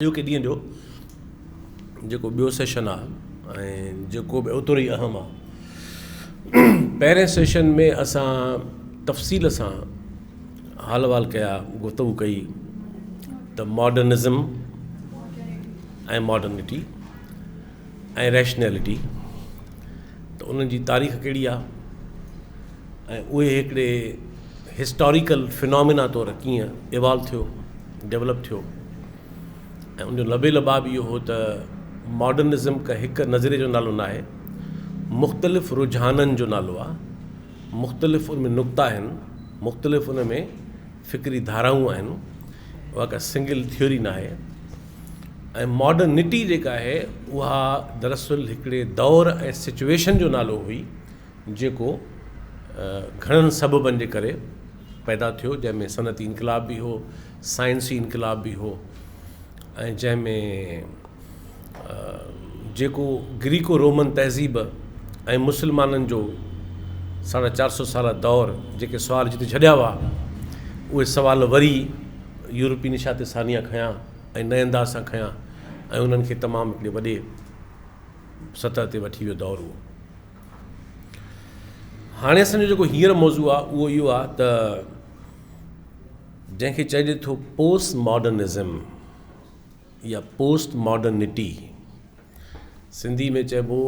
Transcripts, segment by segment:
जो के ॾींहं जो जेको ॿियो सेशन आहे ऐं जेको बि ओतिरो ई अहम आहे। पहिरें सेशन में असां तफ़सील सां हाल वाल कया, गुफ़्तगू कई त मॉडर्निज़म ऐं मॉडर्निटी ऐं रैशनैलिटी, त उन्हनि जी तारीख़ कहिड़ी आहे ऐं उहे हिकिड़े हिस्टोरिकल फिनोमिना तौरु कीअं इवॉल्व थियो, डेवलप थियो। ऐं उनजो लबे लबाब इहो हो त मॉडर्निज़म का हिकु नज़रिए जो नालो न आहे, मुख़्तलिफ़ रुझाननि जो नालो आहे, मुख़्तलिफ़ उनमें नुक़्ता आहिनि, मुख़्तलिफ़ उन में फ़िक्री धाराऊं आहिनि, उहा का सिंगल थ्योरी न आहे। ऐं मॉडर्निटी जेका आहे उहा दरअसल हिकिड़े दौर ऐं सिचुएशन जो नालो हुई जेको घणनि सबबनि जे करे पैदा थियो, जंहिंमें सनती इनक़लाब बि हो, साइंसी इनक़लाब बि हो, ऐं जंहिंमें जेको ग्रीको रोमन तहज़ीब ऐं मुस्लमाननि जो 450 साल दौर जेके सुवाल जिते छॾिया हुआ, उहे सुवाल वरी यूरोपी निशात सानिया खयां ऐं नए अंदाज़ सां खयां ऐं उन्हनि खे तमामु हिकिड़े वॾे सतह ते वठी वियो दौरु उहो। हाणे असांजो जेको हींअर मौज़ू आहे उहो इहो आहे त जंहिंखे चइजे थो पोस्ट मॉडर्निज़म या पोस्ट मॉडर्निटी, सिंधी में चइबो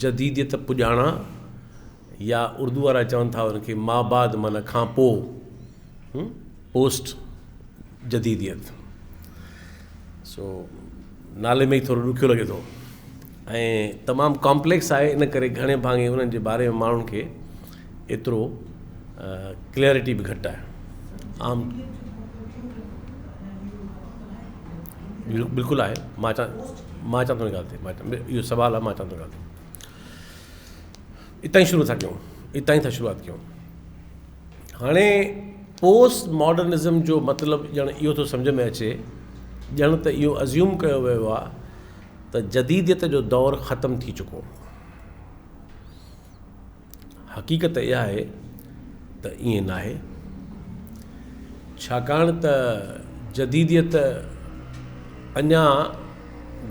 जदीदियत पुॼाणा, या उर्दू वारा चवनि था उनखे माबाद माना खां पोइ, पोस्ट जदीदियत। सो नाले में ई थोरो ॾुखियो लॻे थो ऐं तमामु कॉम्प्लेक्स आहे, इन करे घणे भाङे उन्हनि जे बारे में माण्हुनि खे एतिरो क्लैरिटी बि घटि आहे। आम बिल्कुलु आहे, मां चवां थो ॻाल्हि ते, इहो सुवालु आहे, मां चवां थो ॻाल्हि इतां ई शुरू था कयूं, इतां ई था शुरूआत कयूं। हाणे पोस्ट मॉडर्निज़म जो मतिलबु ॼण इहो थो सम्झ में अचे, ॼण त इहो अज़्यूम कयो वियो आहे त जदीदियत जो दौरु ख़तमु थी चुको। हक़ीक़त इहा आहे त ईअं न आहे, छाकाणि त जदीदियत अञा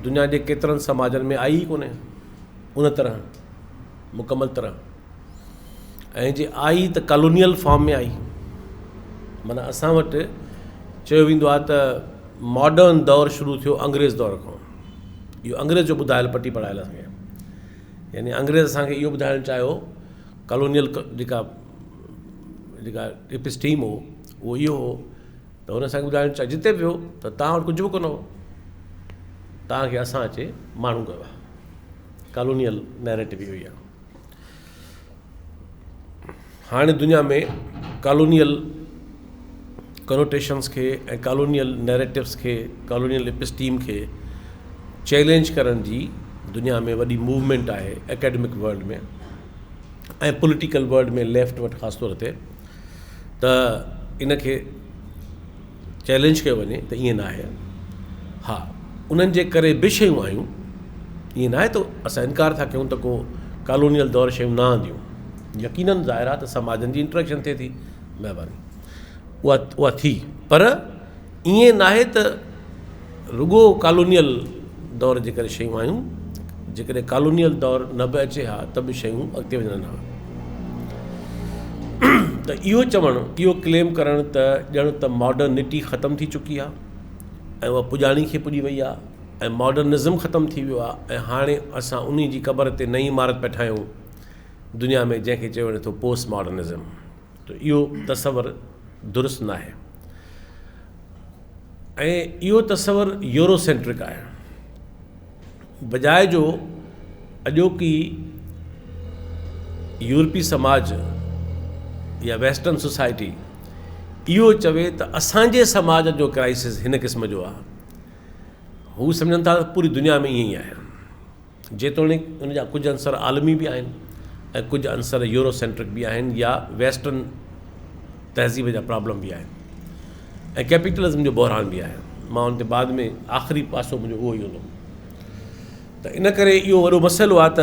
दुनिया जे केतिरनि समाजनि में आई ई कोन्हे उन तरह मुकमल तरह, ऐं जे आई त कॉलोनियल फॉर्म में आई। माना असां वटि चयो वेंदो आहे त मॉडर्न दौरु शुरू थियो अंग्रेज़ दौर खां। इहो अंग्रेज़ जो ॿुधायल पटी पढ़ायल असांखे, यानी अंग्रेज़ असांखे इहो ॿुधाइणु चाहियो कॉलोनियल जेका एपिस्टीम हो उहो इहो हो त हुन असांखे ॿुधाइणु चाहियो जिते बि हो त तव्हां वटि कुझु बि कोन हो, तव्हांखे असां अचे माण्हू कयो आहे। कॉलोनियल नैरेटिव इहो ई आहे। हाणे दुनिया में कॉलोनियल कनोटेशन्स खे ऐं कॉलोनियल नैरेटिव्स खे, कॉलोनियल एपिस्टीम खे चैलेंज करण जी दुनिया में वॾी मूवमेंट आहे, एकेडमिक वर्ल्ड में ऐं पॉलिटिकल वर्ल्ड में, लेफ्ट वटि ख़ासि तौर ते, त इनखे चैलेंज कयो वञे त ईअं न आहे। हा, उन्हनि जे करे बि शयूं आहियूं, ईअं न आहे त असां इनकार था कयूं त को कॉलोनियल दौर शयूं न आंदियूं। यकीननि ज़ाहिर आहे त समाजनि जी इंट्रैक्शन थिए थी, महिरबानी, उहा थी, पर ईअं न आहे त रुॻो कॉलोनियल दौर जे करे शयूं आहियूं। जेकॾहिं कॉलोनियल दौर न बि अचे हा त बि शयूं अॻिते वञनि हा। त इहो चवणु, इहो क्लेम करणु त ॼण त मॉडर्निटी ख़तमु थी चुकी आहे ऐं उहा पुॼाणी खे पुॼी वई आहे ऐं मॉडर्निज़म ख़तमु थी वियो आहे ऐं हाणे असां उन जी क़बर ते नई इमारत पिया ठाहियूं दुनिया में, जंहिंखे चयो वञे थो पोस्ट मॉडर्निज़म। त इहो तसवर दुरुस्त न आहे ऐं इहो तसवर यूरोसेंट्रिक आहे, बजाए जो अॼोकी यूरोपी समाज या वेस्टर्न सोसाइटी इहो चवे त असांजे समाज जो क्राइसिस हिन क़िस्म जो आहे। हू सम्झनि था पूरी दुनिया में ईअं ई आहे, जेतोणीकि उन जा कुझु अंसर आलमी बि आहिनि ऐं कुझु अंसर यूरोसेंट्रिक बि आहिनि या वेस्टर्न तहज़ीब जा प्रॉब्लम बि आहिनि ऐं कैपिटलिज़म जो बहरान बि आहे। मां उन ते बाद में आख़िरी पासो मुंहिंजो उहो ई हूंदो। त इन करे इहो वॾो मसइलो आहे त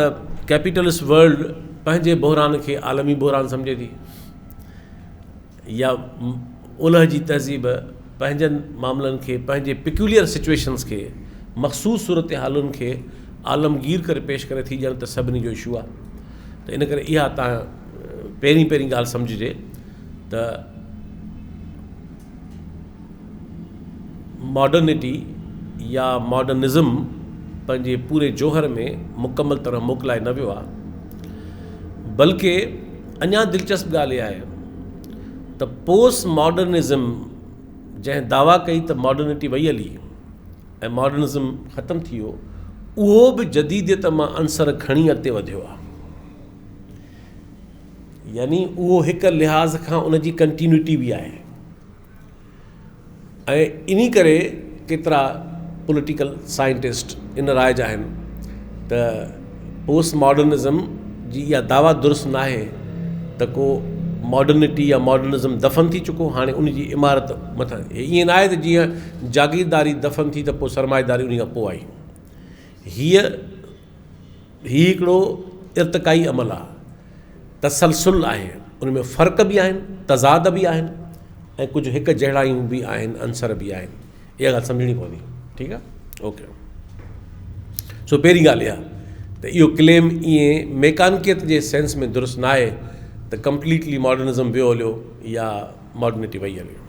कैपिटलिस्ट वर्ल्ड पंहिंजे बहरान खे आलमी बहरान सम्झे थी, या ओलह जी तहज़ीब पंहिंजनि मामलनि खे, पंहिंजे पिक्यूलियर सिचुएशन्स खे, मख़सूस सूरत हालुनि खे आलमगीर करे पेश करे थी ॼण त सभिनी जो इशू आहे। त इन करे इहा तव्हां पहिरीं ॻाल्हि सम्झिजे त मॉडर्निटी या मॉडर्निज़म पंहिंजे पूरे जोहर में मुकमल तरह मोकिलाए न वियो आहे, बल्कि अञा दिलचस्प ॻाल्हि इहा आहे त पोस्ट मॉडर्निज़म जंहिं दावा कई त मॉडर्निटी वई हली ऐं मॉडर्निज़म ख़तमु थी वियो, उहो बि जदीदियत मां अंसर खणी अॻिते वधियो आहे। यानी उहो हिकु लिहाज़ खां उन जी कंटिन्यूटी बि आहे। ऐं इन करे केतिरा पॉलिटिकल साइंटिस्ट इन राय जा आहिनि त पोस्ट मॉडर्निज़म जी इहा दावा दुरुस्त न आहे त को मॉडर्निटी या मॉडर्निज़म दफ़न थी चुको, हाणे उन जी इमारत मथां ईअं न आहे त जीअं जागीरदारी दफ़न थी त पोइ सरमाएदारी उन खां पोइ आई। हीअ हिकिड़ो इर्तिकाई अमल आहे, तसलसुल आहे, उन में फ़र्क़ बि आहिनि, तज़ाद बि आहिनि ऐं कुझु हिकु जहिड़ायूं बि आहिनि, अंसर बि आहिनि। इहा ॻाल्हि सम्झणी पवंदी। ठीकु आहे, ओके। सो पहिरीं ॻाल्हि इहा त इहो क्लेम ईअं मैकानिकियत जे सेंस में दुरुस्त न आहे त कंप्लीटली मॉडर्निज़म वियो हलियो या मॉडर्निटी वई हलियो।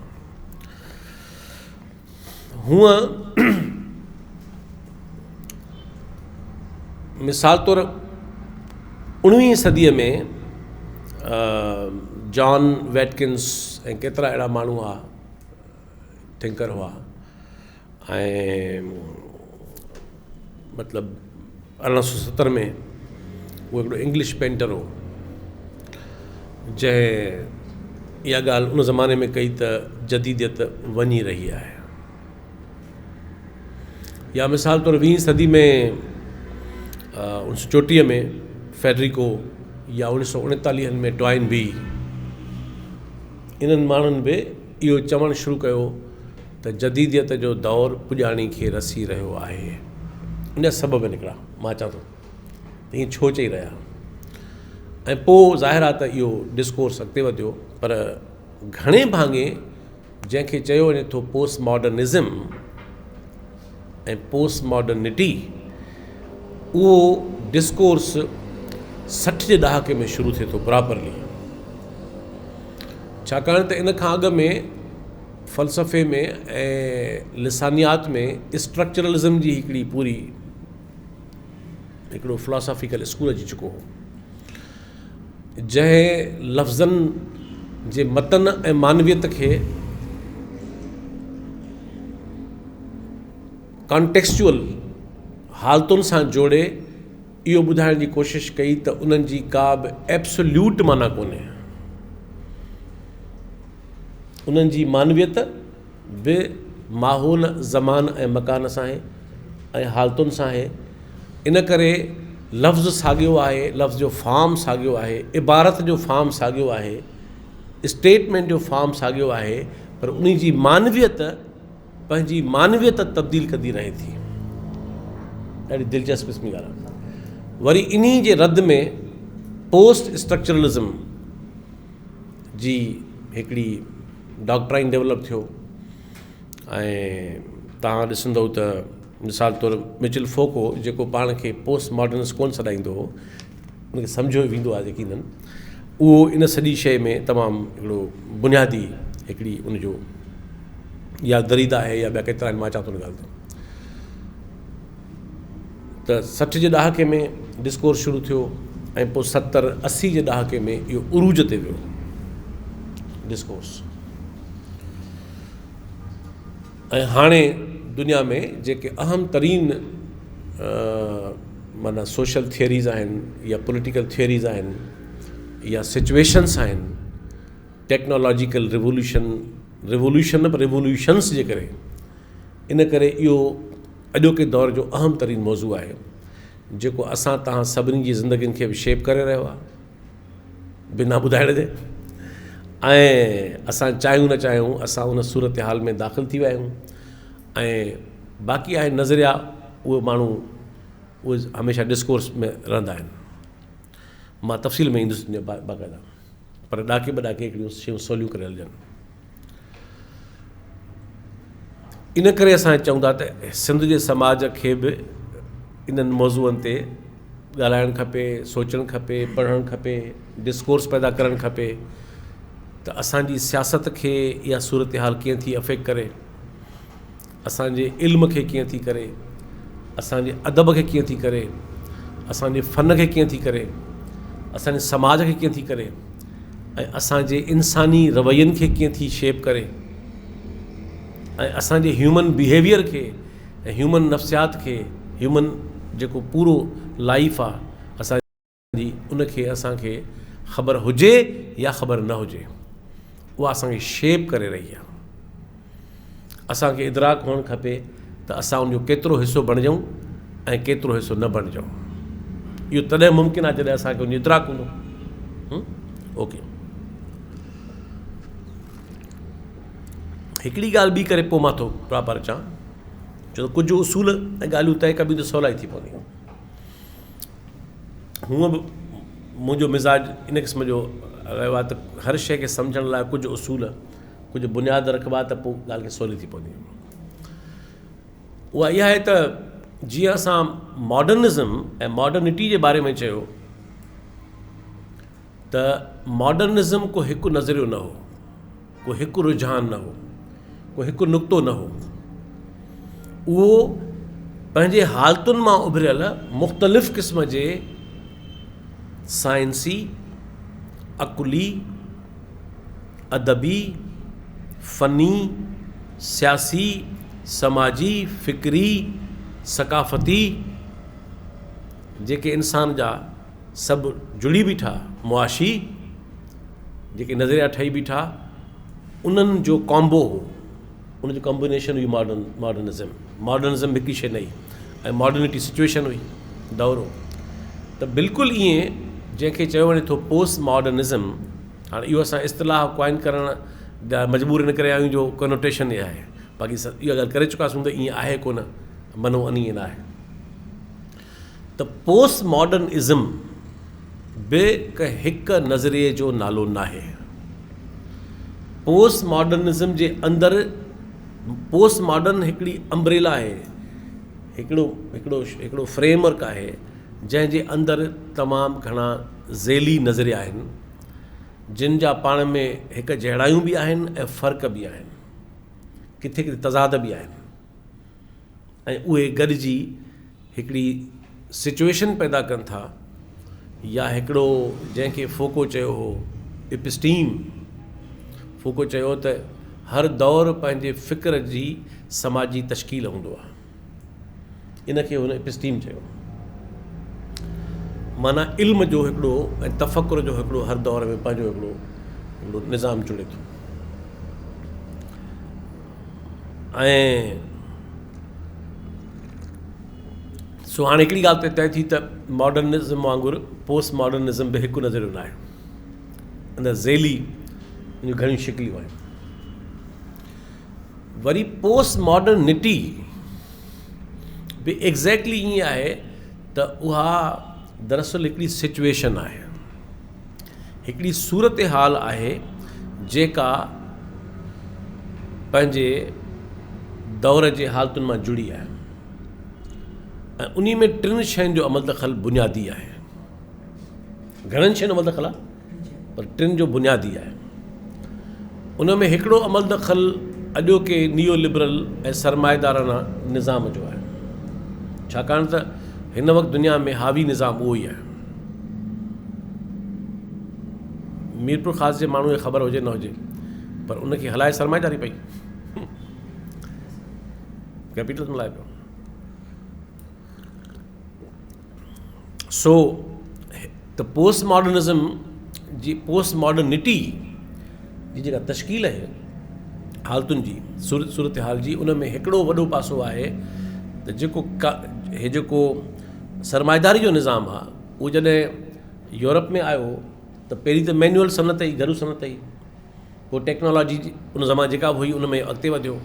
हूअं मिसाल तौरु 19वीं सदीअ में जॉन वेटकिन्स ऐं केतिरा अहिड़ा माण्हू हुआ, थिंकर हुआ, ऐं मतिलबु 1870 में उहो हिकिड़ो इंग्लिश पेंटर हो जंहिं इहा ॻाल्हि उन ज़माने में कई त जदीदियत वञी रही आहे। या मिसाल तौरु 20वीं सदी में 1934 में फेडरिको या 1939 में टॉइन बी, इन्हनि माण्हुनि बि इहो चवणु शुरू कयो त जदीदियत जो दौरु पुॼाणी खे रसी रहियो आहे। इन सबब निकिरा, मां चवां थो त ईअं छो चई रहिया। ऐं पोइ ज़ाहिर आहे त इहो डिस्कोर्स अॻिते वधियो, पर घणे भाङे जंहिंखे चयो वञे थो पोस्ट मॉडर्निज़म ऐं पोस्ट मॉडर्निटी, उहो डिस्कोर्स 60 जे ॾहाके में शुरू थिए थो प्रॉपरली। छाकाणि त इन खां अॻु में फ़लसफ़े में ऐं लिसानियात में स्ट्रक्चरलिज़म जी हिकिड़ो फ़िलासॉफिकल स्कूल अची चुको हो, जंहिं लफ़्ज़नि जे मतन ऐं मानवियत खे कॉन्टेक्सचुअल हालतुनि सां जोड़े इहो ॿुधाइण जी कोशिशि कई त उन्हनि जी का बि एब्सोल्यूट माना कोन्हे। उन्हनि जी मानवियत बि माहौल ज़मान ऐं मकान सां आहे ऐं हालतुनि सां आहे। इन करे लफ़्ज़ साॻियो आहे, लफ़्ज़ जो फॉर्म साॻियो आहे, इबारत जो फॉर्म साॻियो आहे, स्टेटमेंट जो फॉर्म साॻियो आहे, पर उन जी मानवियत पंहिंजी मानवियत तब्दील कंदी रहे थी। ॾाढी दिलचस्प क़िस्म जी ॻाल्हि आहे। वरी इन्ही जे रद में पोस्ट स्ट्रक्चरलिज़म जी हिकिड़ी डॉक्ट्राइन डेवलप थियो। ऐं तव्हां ॾिसंदव त मिसाल तौरु मिचेल फोको, जेको पाण खे पोस्ट मॉडर्निस्ट कोन सॾाईंदो हो, उनखे सम्झो वेंदो आहे यकीनन, उहो इन सॼी शइ में तमामु हिकिड़ो बुनियादी हिकिड़ी उनजो या दरीदा आहे या ॿिया केतिरा आहिनि, मां चवां थो उन ॻाल्हि त 60 जे ॾहाके में डिस्कोर्स शुरू थियो ऐं पोइ 70-80 जे ॾहाके में इहो उरूज ते वियो डिस्कोर्स। ऐं हाणे दुनिया में जेके अहम तरीन माना सोशल थियरीज़ आहिनि या पॉलिटिकल थियरीज़ आहिनि या सिचुएशन्स आहिनि, टेक्नोलॉजिकल रिवोल्यूशन रिवोल्यूशन्स जे करे, इन करे इहो अॼोके दौर जो अहम तरीन मौज़ू आहे जेको असां तव्हां सभिनी जी ज़िंदगियुनि खे बि शेप करे रहियो आहे बिना ॿुधाइण जे। ऐं असां चाहियूं न चाहियूं असां उन सूरत हाल में दाख़िल थी विया आहियूं। ऐं बाक़ी आहे नज़रिया, उहे माण्हू उहे हमेशह डिस्कोर्स में रहंदा आहिनि। मां तफ़सील में ईंदुसि बाक़ाइदा, पर ॾाके ॿ ॾाके हिकिड़ियूं शयूं सवलियूं करे हलजनि। इन करे असां चऊं था त सिंध जे समाज खे बि इन्हनि मौज़ूअनि ते ॻाल्हाइणु खपे, सोचणु खपे, पढ़णु खपे, डिस्कोर्स पैदा करणु खपे त असांजी सियासत खे इहा सूरत हाल कीअं थी अफेक्ट करे, असांजे इल्म खे कीअं थी करे, असांजे अदब खे कीअं थी करे, असांजे फ़न खे कीअं थी करे, असांजे समाज खे कीअं थी करे, ऐं असांजे इंसानी रवैयनि खे कीअं थी शेप करे, ऐं असांजे ह्यूमन बिहेवियर खे ऐं ह्यूमन नफ़्सियात खे, ह्यूमन जेको पूरो लाइफ आहे असांजी, उनखे असांखे ख़बर हुजे या ख़बर न हुजे, उहा असांखे शेप करे रही आहे। असांखे इदराक हुअणु खपे त असां उनजो केतिरो हिसो बणिजूं ऐं केतिरो हिसो न बणिजूं। इहो तॾहिं मुमकिन आहे जॾहिं असांखे उनजो इदराक हूंदो। ओके, हिकिड़ी ॻाल्हि ॿी करे पोइ मां थो प्रॉपर अचां, छो त कुझु उसूल ऐं ॻाल्हियूं तइ कबियूं त सवलाई थी पवंदियूं। हूअं बि मुंहिंजो मिज़ाज इन क़िस्म जो रहियो आहे त हर शइ खे सम्झण लाइ कुझु उसूल, कुझु बुनियाद रखबा त पोइ ॻाल्हि खे सवली थी पवंदी। उहा इहा आहे त जीअं असां मॉडर्निज़म ऐं मॉडर्निटी जे बारे में चयो त मॉडर्निज़म को हिकु नज़रियो न हो, को हिकु रुझान न हो, को हिकु नुक़्तो न हो। उहो पंहिंजे हालतुनि मां उभरियल मुख़्तलिफ़ क़िस्म जे साइंसी, अकुली, अदबी, फ़नी, सियासी, समाजी, फ़िक्री, सक़ाफ़ती, जेके इंसान जा सभु जुड़ी बीठा मुआशी, जेके नज़रिया ठही बीठा, उन्हनि जो कॉम्बो हो, उनजो कॉम्बिनेशन हुई मॉडर्निज़म हिकु शइ न हुई, ऐं मॉडर्निटी सिचुएशन हुई, दौर हो। त बिल्कुलु ईअं जंहिंखे चयो वञे थो पोस्ट मॉडर्निज़म, हाणे इहो असां इस्तिलाह क्वाइन करण जा मजबूर इन करे आहियूं जो कोनोटेशन इहा आहे, बाक़ी इहा ॻाल्हि करे चुकासीं त ईअं आहे कोन, मनो अनी ईअं न आहे। त पोस्ट मॉडर्निज़म बि हिकु नज़रिए जो नालो न आहे। पोस्ट मॉडर्निज़म जे अंदरि पोस्ट मॉडर्न हिकिड़ी अम्ब्रेला आहे, हिकिड़ो फ्रेमवर्क आहे जंहिंजे अंदरि तमामु घणा ज़ैली नज़रिया आहिनि, जिन जा पाण में हिकु जहिड़ायूं बि आहिनि ऐं फ़र्क़ बि आहिनि, किथे किथे तज़ाद बि आहिनि, ऐं उहे गॾिजी हिकिड़ी सिचुएशन पैदा कनि था, या हिकिड़ो जंहिंखे फोको चयो हो एपिस्टीम, फोको चयो त हर दौर पंहिंजे फ़िक्र जी समाजी तश्कील हूंदो आहे, इनखे हुन एपिस्टीम चयो। माना इल्म जो हिकिड़ो ऐं तफ़क्कुर जो हिकिड़ो हर दौर में पंहिंजो हिकिड़ो निज़ाम जुड़े थो। ऐं सो हाणे हिकिड़ी ॻाल्हि त तइ थी त मॉडर्निज़म वांगुरु पोस्ट मॉडर्निज़म बि हिकु नज़रियो न आहे, अंदरि ज़ैली घणियूं शिकिलियूं आहिनि। वरी पोस्ट मॉडर्निटी बि एग्ज़ैक्टली ईअं आहे त उहा दरअसल हिकिड़ी सिचुएशन आहे, हिकिड़ी सूरत हाल आहे जेका पंहिंजे दौर जे हालतुनि मां जुड़ी आहे, ऐं उन में टिनि शयुनि जो अमल दख़ल बुनियादी आहे। घणनि शयुनि जो अमल दख़ल आहे पर टिनि जो बुनियादी आहे। उन में हिकिड़ो अमल दख़ल अॼोके नियो लिबरल ऐं सरमाएदाराना निज़ाम जो आहे, छाकाणि त हिन वक़्तु दुनिया में हावी निज़ाम उहो ई आहे। मीरपुर ख़ासि जे माण्हू खे ख़बर हुजे न हुजे, पर उनखे हलाए सरमाएदारी पई, कैपिटलिज़म हलाए पियो। सो त पोस्ट मॉडर्निज़म जी, पोस्ट मॉडर्निटी जी जेका तश्कील आहे हालतुनि जी, सूरत हाल जी, उन में हिकिड़ो वॾो पासो आहे त जेको सरमाएदारी जो निज़ाम आहे, उहो जॾहिं यूरोप में आयो त पहिरीं त मैनुअल सनत ई, घरू सनत ई, पोइ टेक्नोलॉजी उन ज़माने जेका बि हुई उन में अॻिते वधियो,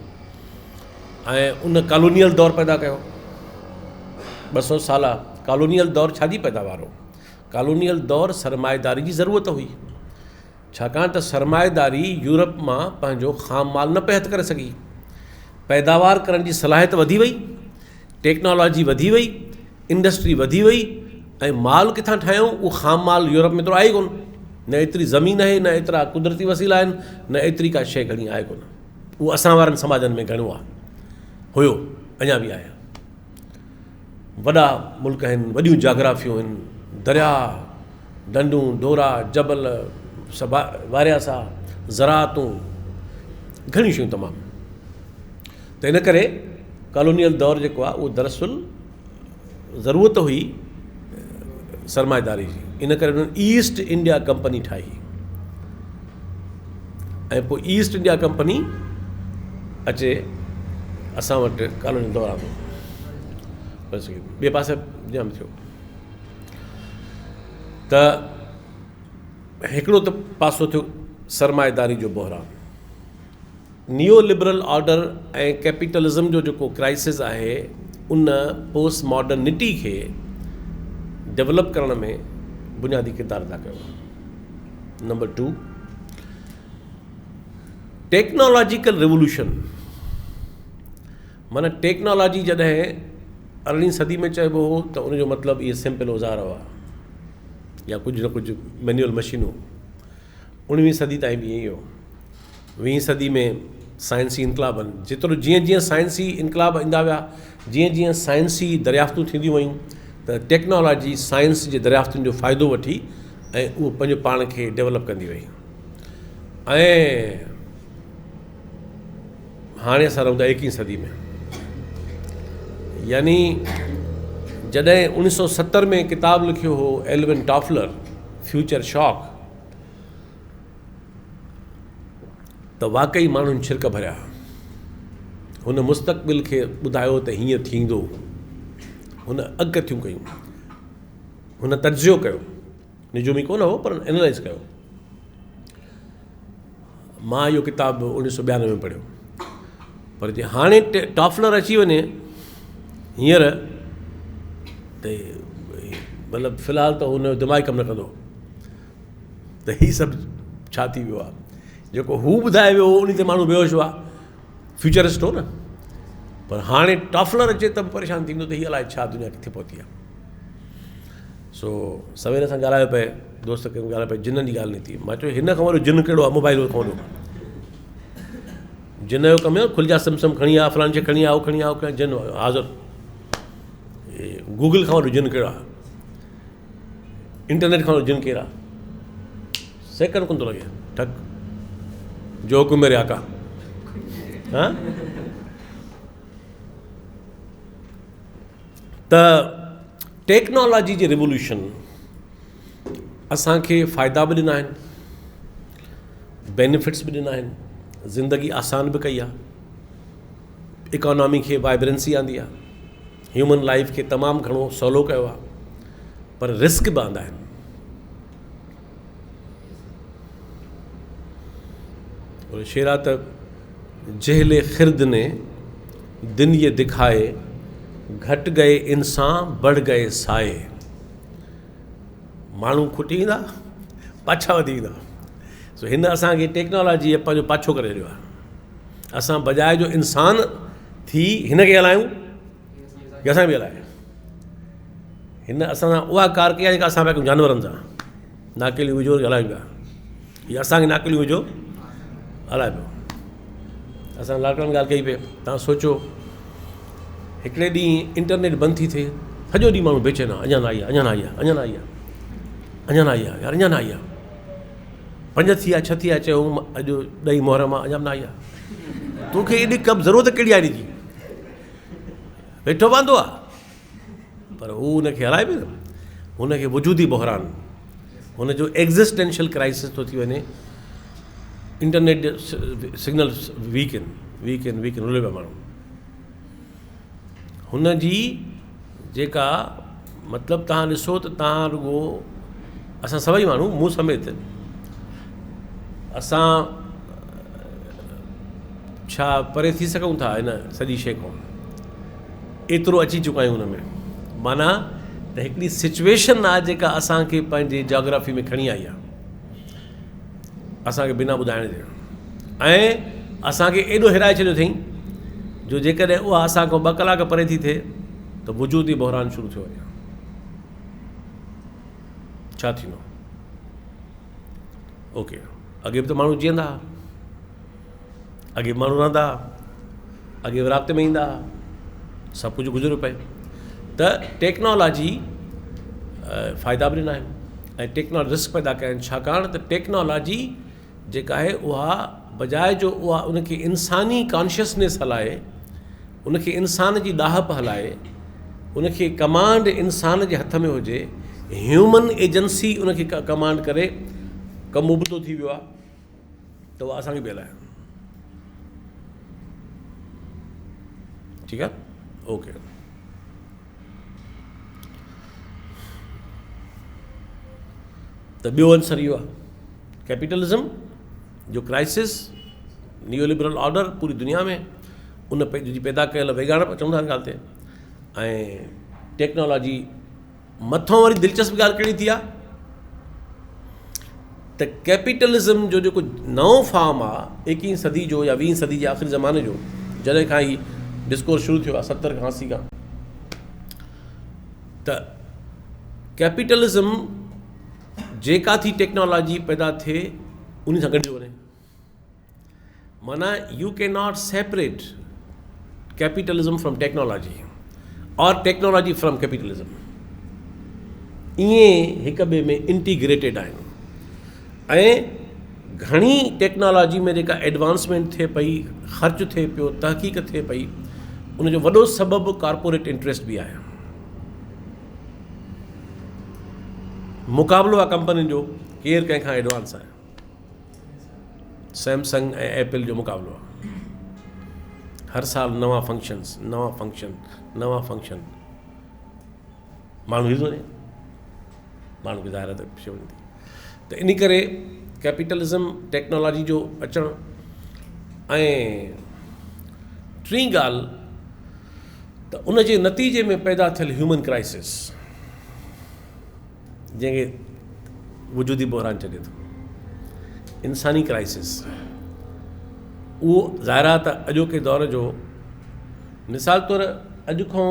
ऐं उन कॉलोनियल दौर पैदा कयो। 200 साल कॉलोनियल दौर छाजी पैदावार हो? कॉलोनियल दौर सरमाएदारी जी ज़रूरत हुई, छाकाणि त सरमाएदारी यूरोप मां पंहिंजो ख़ाम माल न पिया हथ करे सघी, पैदावार करण जी सलाहियत वधी वई, टेक्नोलॉजी वधी वई, इंडस्ट्री वधी वई, ऐं माल किथां ठाहियूं? उहो ख़ाम माल यूरोप में एतिरो आहे कोन, न एतिरी ज़मीन आहे, न एतिरा कुदरती वसीला आहिनि, न एतिरी का शइ घणी आहे कोन। उहो असां वारनि समाजनि में घणो आहे, हुयो, अञा बि आहे। वॾा मुल्क आहिनि, वॾियूं जाग्राफियूं आहिनि, दरिया, ढंढूं, डोरा, जबल, सभा वारियासा, ज़राअतूं, घणियूं शयूं तमामु। त इन करे कॉलोनियल दौरु जेको आहे उहो दरअसल ज़रूरत हुई सरमाएदारी जी, इन करे उन्हनि ईस्ट इंडिया कंपनी ठाही, ऐं पोइ ईस्ट इंडिया कंपनी अचे असां वटि कॉलोनियल दौर में। बसि ॿिए पासे जाम थियो। त हिकिड़ो त पासो थियो सरमाएदारी जो बहिरान, नियो लिबरल ऑर्डर ऐं कैपिटलिज़म जो जेको क्राइसिस आहे, उन पोस्ट मॉडर्निटी खे डेवलप करण में बुनियादी किरदारु अदा कयो। नंबर 2, टेक्नोलॉजिकल रिवोल्यूशन, माना टेक्नोलॉजी जॾहिं 18वीं सदी में चइबो हो त उनजो मतिलबु इहे सिंपल औज़ार हुआ या कुझु न कुझु मैनुअल मशीनूं। 19वीं सदी ताईं बि ईअं ई हो। 20वीं सदी में साइंसी इनकलाबनि, जेतिरो जीअं जीअं साइंसी इनकलाब ईंदा विया, जीअं जीअं साइंसी दरियाफ़्तूं थींदियूं वयूं, त टेक्नोलॉजी साइंस जे दरियाफ़्तुनि जो फ़ाइदो वठी ऐं उहो पंहिंजो पाण खे डेवलप कंदी वई। ऐं हाणे असां रहूं था 21वीं सदी में, यानी जॾहिं 1970 में किताबु लिखियो हो एल्विन टॉफलर, फ्यूचर शॉक, त वाक़ई माण्हुनि छिरक भरिया। हुन मुस्तक़बिल खे ॿुधायो त हीअं थींदो, हुन अॻकथियूं कयूं, हुन तज्ज़ियो कयो, निजुमी कोन हो पर एनालाइज़ कयो। मां इहो किताबु 1992 में पढ़ियो, पर जे हाणे टॉफलर अची वञे हींअर त मतिलबु फ़िलहालु त हुनजो दिमाग़ कमु न कंदो त हीअ सभु छा थी वियो आहे। जेको हू ॿुधाए वियो उन ते माण्हू बेहोश हुआ, फ्यूचरिस्ट हो न, पर हाणे टॉफलर अचे त परेशान थींदो त हीअ अलाए छा दुनिया किथे पहुती आहे। सो सवेर सां ॻाल्हायो पए, दोस्त खे ॻाल्हायो पए, जिन जी ॻाल्हि निकिती। मां चयो हिन खां वॾो जिन कहिड़ो आहे, मोबाइल खां वॾो। जिन जो कमु आहे खुलिजा सिम खणी आ, फलाणी शइ खणी आ, उहो खणी आ, उहो खणी जिन हाज़ुर। गूगल खां वॾो जिन कहिड़ो आहे, इंटरनेट खां वॾो जिन केरु आहे? सेकंड कोन थो लॻे, ठक जो हुकुम मेरे आका। हा त टेक्नोलॉजी जे रिवोल्यूशन असांखे फ़ाइदा बि ॾिना आहिनि, बेनिफिट्स बि ॾिना आहिनि, ज़िंदगी आसान बि कई आहे, इकोनॉमी खे वाइब्रेंसी आंदी आहे, ह्यूमन लाइफ खे तमामु घणो सवलो कयो आहे, पर रिस्क बि आंदा आहिनि। और शेर आहे त जहले खिर्द ने दिन ये दिखाए, घट गए इंसान बढ़ गए साए। माण्हू खुटी ईंदा, पाछा वधी ईंदा। सो हिन असांखे टेक्नोलॉजी पंहिंजो पाछो करे रहियो आहे। असां बजाए जो इंसान थी हिन खे हलायूं या असां बि हलाए, हिन असां सां उहा कार कई आहे जेका असां पिया कयूं जानवरनि सां। नाकेलियूं विझो हलायूं पिया, या असांखे नाकेलियूं विझो हलाए पियो। असां लॉकडाउन ॻाल्हि कई पिए, तव्हां सोचो हिकिड़े ॾींहुं इंटरनेट बंदि थी थिए, सॼो ॾींहुं माण्हू बेचैन आहे, अञा न आई आहे, अञा न आई आहे, अञा न आई आहे, अञा न आई आहे, यार अञा न आई आहे। 5 थी विया, 6 थी विया, चयूं अॼु 2 मुहर्रम आहे, अञा न आई आहे। तोखे एॾी कब ज़रूरत कहिड़ी आहे हिनजी? वेठो वांदो आहे, पर हू हुनखे हलाए पियो, हुनखे वजूदी बहिरान, हुनजो एग्ज़िस्टेंशियल क्राइसिस थो थी वञे। इंटरनेट सिग्नल वीक आहिनि रुले पिया माण्हू। हुनजी जेका मतिलबु तव्हां ॾिसो त तव्हां रुॻो असां सभई माण्हू, मूं समेत, असां छा परे थी सघूं था हिन सॼी शइ खां? एतिरो अची चुका आहियूं हुन में। माना त हिकिड़ी सिचुएशन आहे जेका असांखे पंहिंजे जोग्राफी में खणी आई आहे, असांखे बिना ॿुधाइण जे, ऐं असांखे एॾो हिराए छॾियो अथई जो जेकॾहिं उहा असां खां 2 कलाक परे थी थिए त वजूदी बहरान शुरू थियो वञे, छा थींदो? ओके, अॻे बि त माण्हू जीअंदा हुआ, अॻे बि माण्हू रहंदा हुआ, अॻे बि राब्ते में ईंदा हुआ, सभु कुझु गुज़रियो पए। त टेक्नोलॉजी फ़ाइदा बि ॾिना आहिनि ऐं टेक्नोलॉजी रिस्क पैदा कया आहिनि, छाकाणि त टेक्नोलॉजी जेका आहे उहा बजाए जो उहा उनखे इंसानी कॉन्शियसनेस हलाए, उनखे इंसान जी ॾाहप हलाए, उनखे कमांड इंसान जे हथ में हुजे, ह्यूमन एजेंसी उनखे कमांड करे, कमु उबतो थी वियो आहे, त उहा असांखे बि हलाए। ठीकु आहे, ओके। त ॿियो आंसर इहो आहे, कैपिटलिज़म जो क्राइसिस, नियो लिबरल ऑर्डर पूरी दुनिया में, उन जी पैदा कयल वेगाण चवंदा आहिनि ॻाल्हि ते, ऐं टेक्नोलॉजी मथां वरी दिलचस्प ॻाल्हि कहिड़ी थी आहे त कैपिटलिज़म जो जेको नओं फॉर्म आहे 21वीं सदी जो या 20वीं सदी जे आख़िरी ज़माने जो, जॾहिं खां ही डिस्कोर्स शुरू थियो आहे 70 खां 80 खां, त कैपिटलिज़म जेका थी टेक्नोलॉजी पैदा थिए उन सां गॾिजी वञे, माना U can not separate capitalism from technology और टेक्नोलॉजी फ्रॉम कैपिटलिज़म, ईअं हिक ॿिए में इंटीग्रेटेड आहिनि। ऐं घणी टेक्नोलॉजी में जेका एडवांसमेंट थिए पई, ख़र्च थिए पियो, तहक़ीक़ थिए पई, उनजो वॾो सबबु कॉर्पोरेट इंट्रस्ट बि आहे, मुक़ाबिलो आहे कंपनियुनि जो, केरु कंहिंखां एडवांस आहे, सैमसंग ऐं एप्पल जो मुक़ाबिलो आहे, हर साल नवां फंक्शन्स, नवां फंक्शन, माण्हू ईंदो वञे, माण्हू खे ज़ाहिर त शइ वञे थी। त इन करे कैपिटलिज़म टेक्नोलॉजी जो अचणु, ऐं टीं ॻाल्हि त उन जे नतीजे में पैदा थियल ह्यूमन क्राइसिस, जंहिंखे वजूदी बहरान चए थो, इंसानी क्राइसिस, उहो ज़ाहिर आहे त अॼोके दौर जो, मिसाल तौर अॼु खां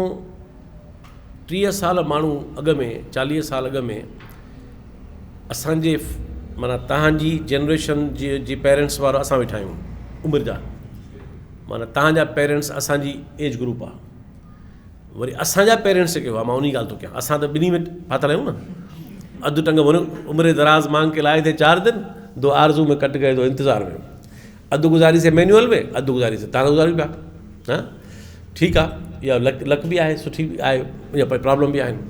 30 साल माण्हू अॻु में, 40 साल अॻु में, असांजे माना तव्हांजी जनरेशन जी पेरेंट्स वारो असां वेठा आहियूं उमिरि जा, माना तव्हांजा पेरेंट्स असांजी एज ग्रुप आहे, वरी असांजा पेरेंट्स जेके हुआ, मां उन ॻाल्हि थो कयां, असां त ॿिन्ही में फाथल आहियूं न, अधु टंग उमिरि दराज़ मांग के लाए थे 4 दिन, 2 आरज़ू में कट गए 2 इंतज़ार में, अधु गुज़ारी से मैनुअल में, अधु गुज़ारी से तव्हां गुज़ारी पिया, हा ठीकु आहे, इहा लक बि आहे, सुठी बि आहे, या प्रॉब्लम बि आहिनि,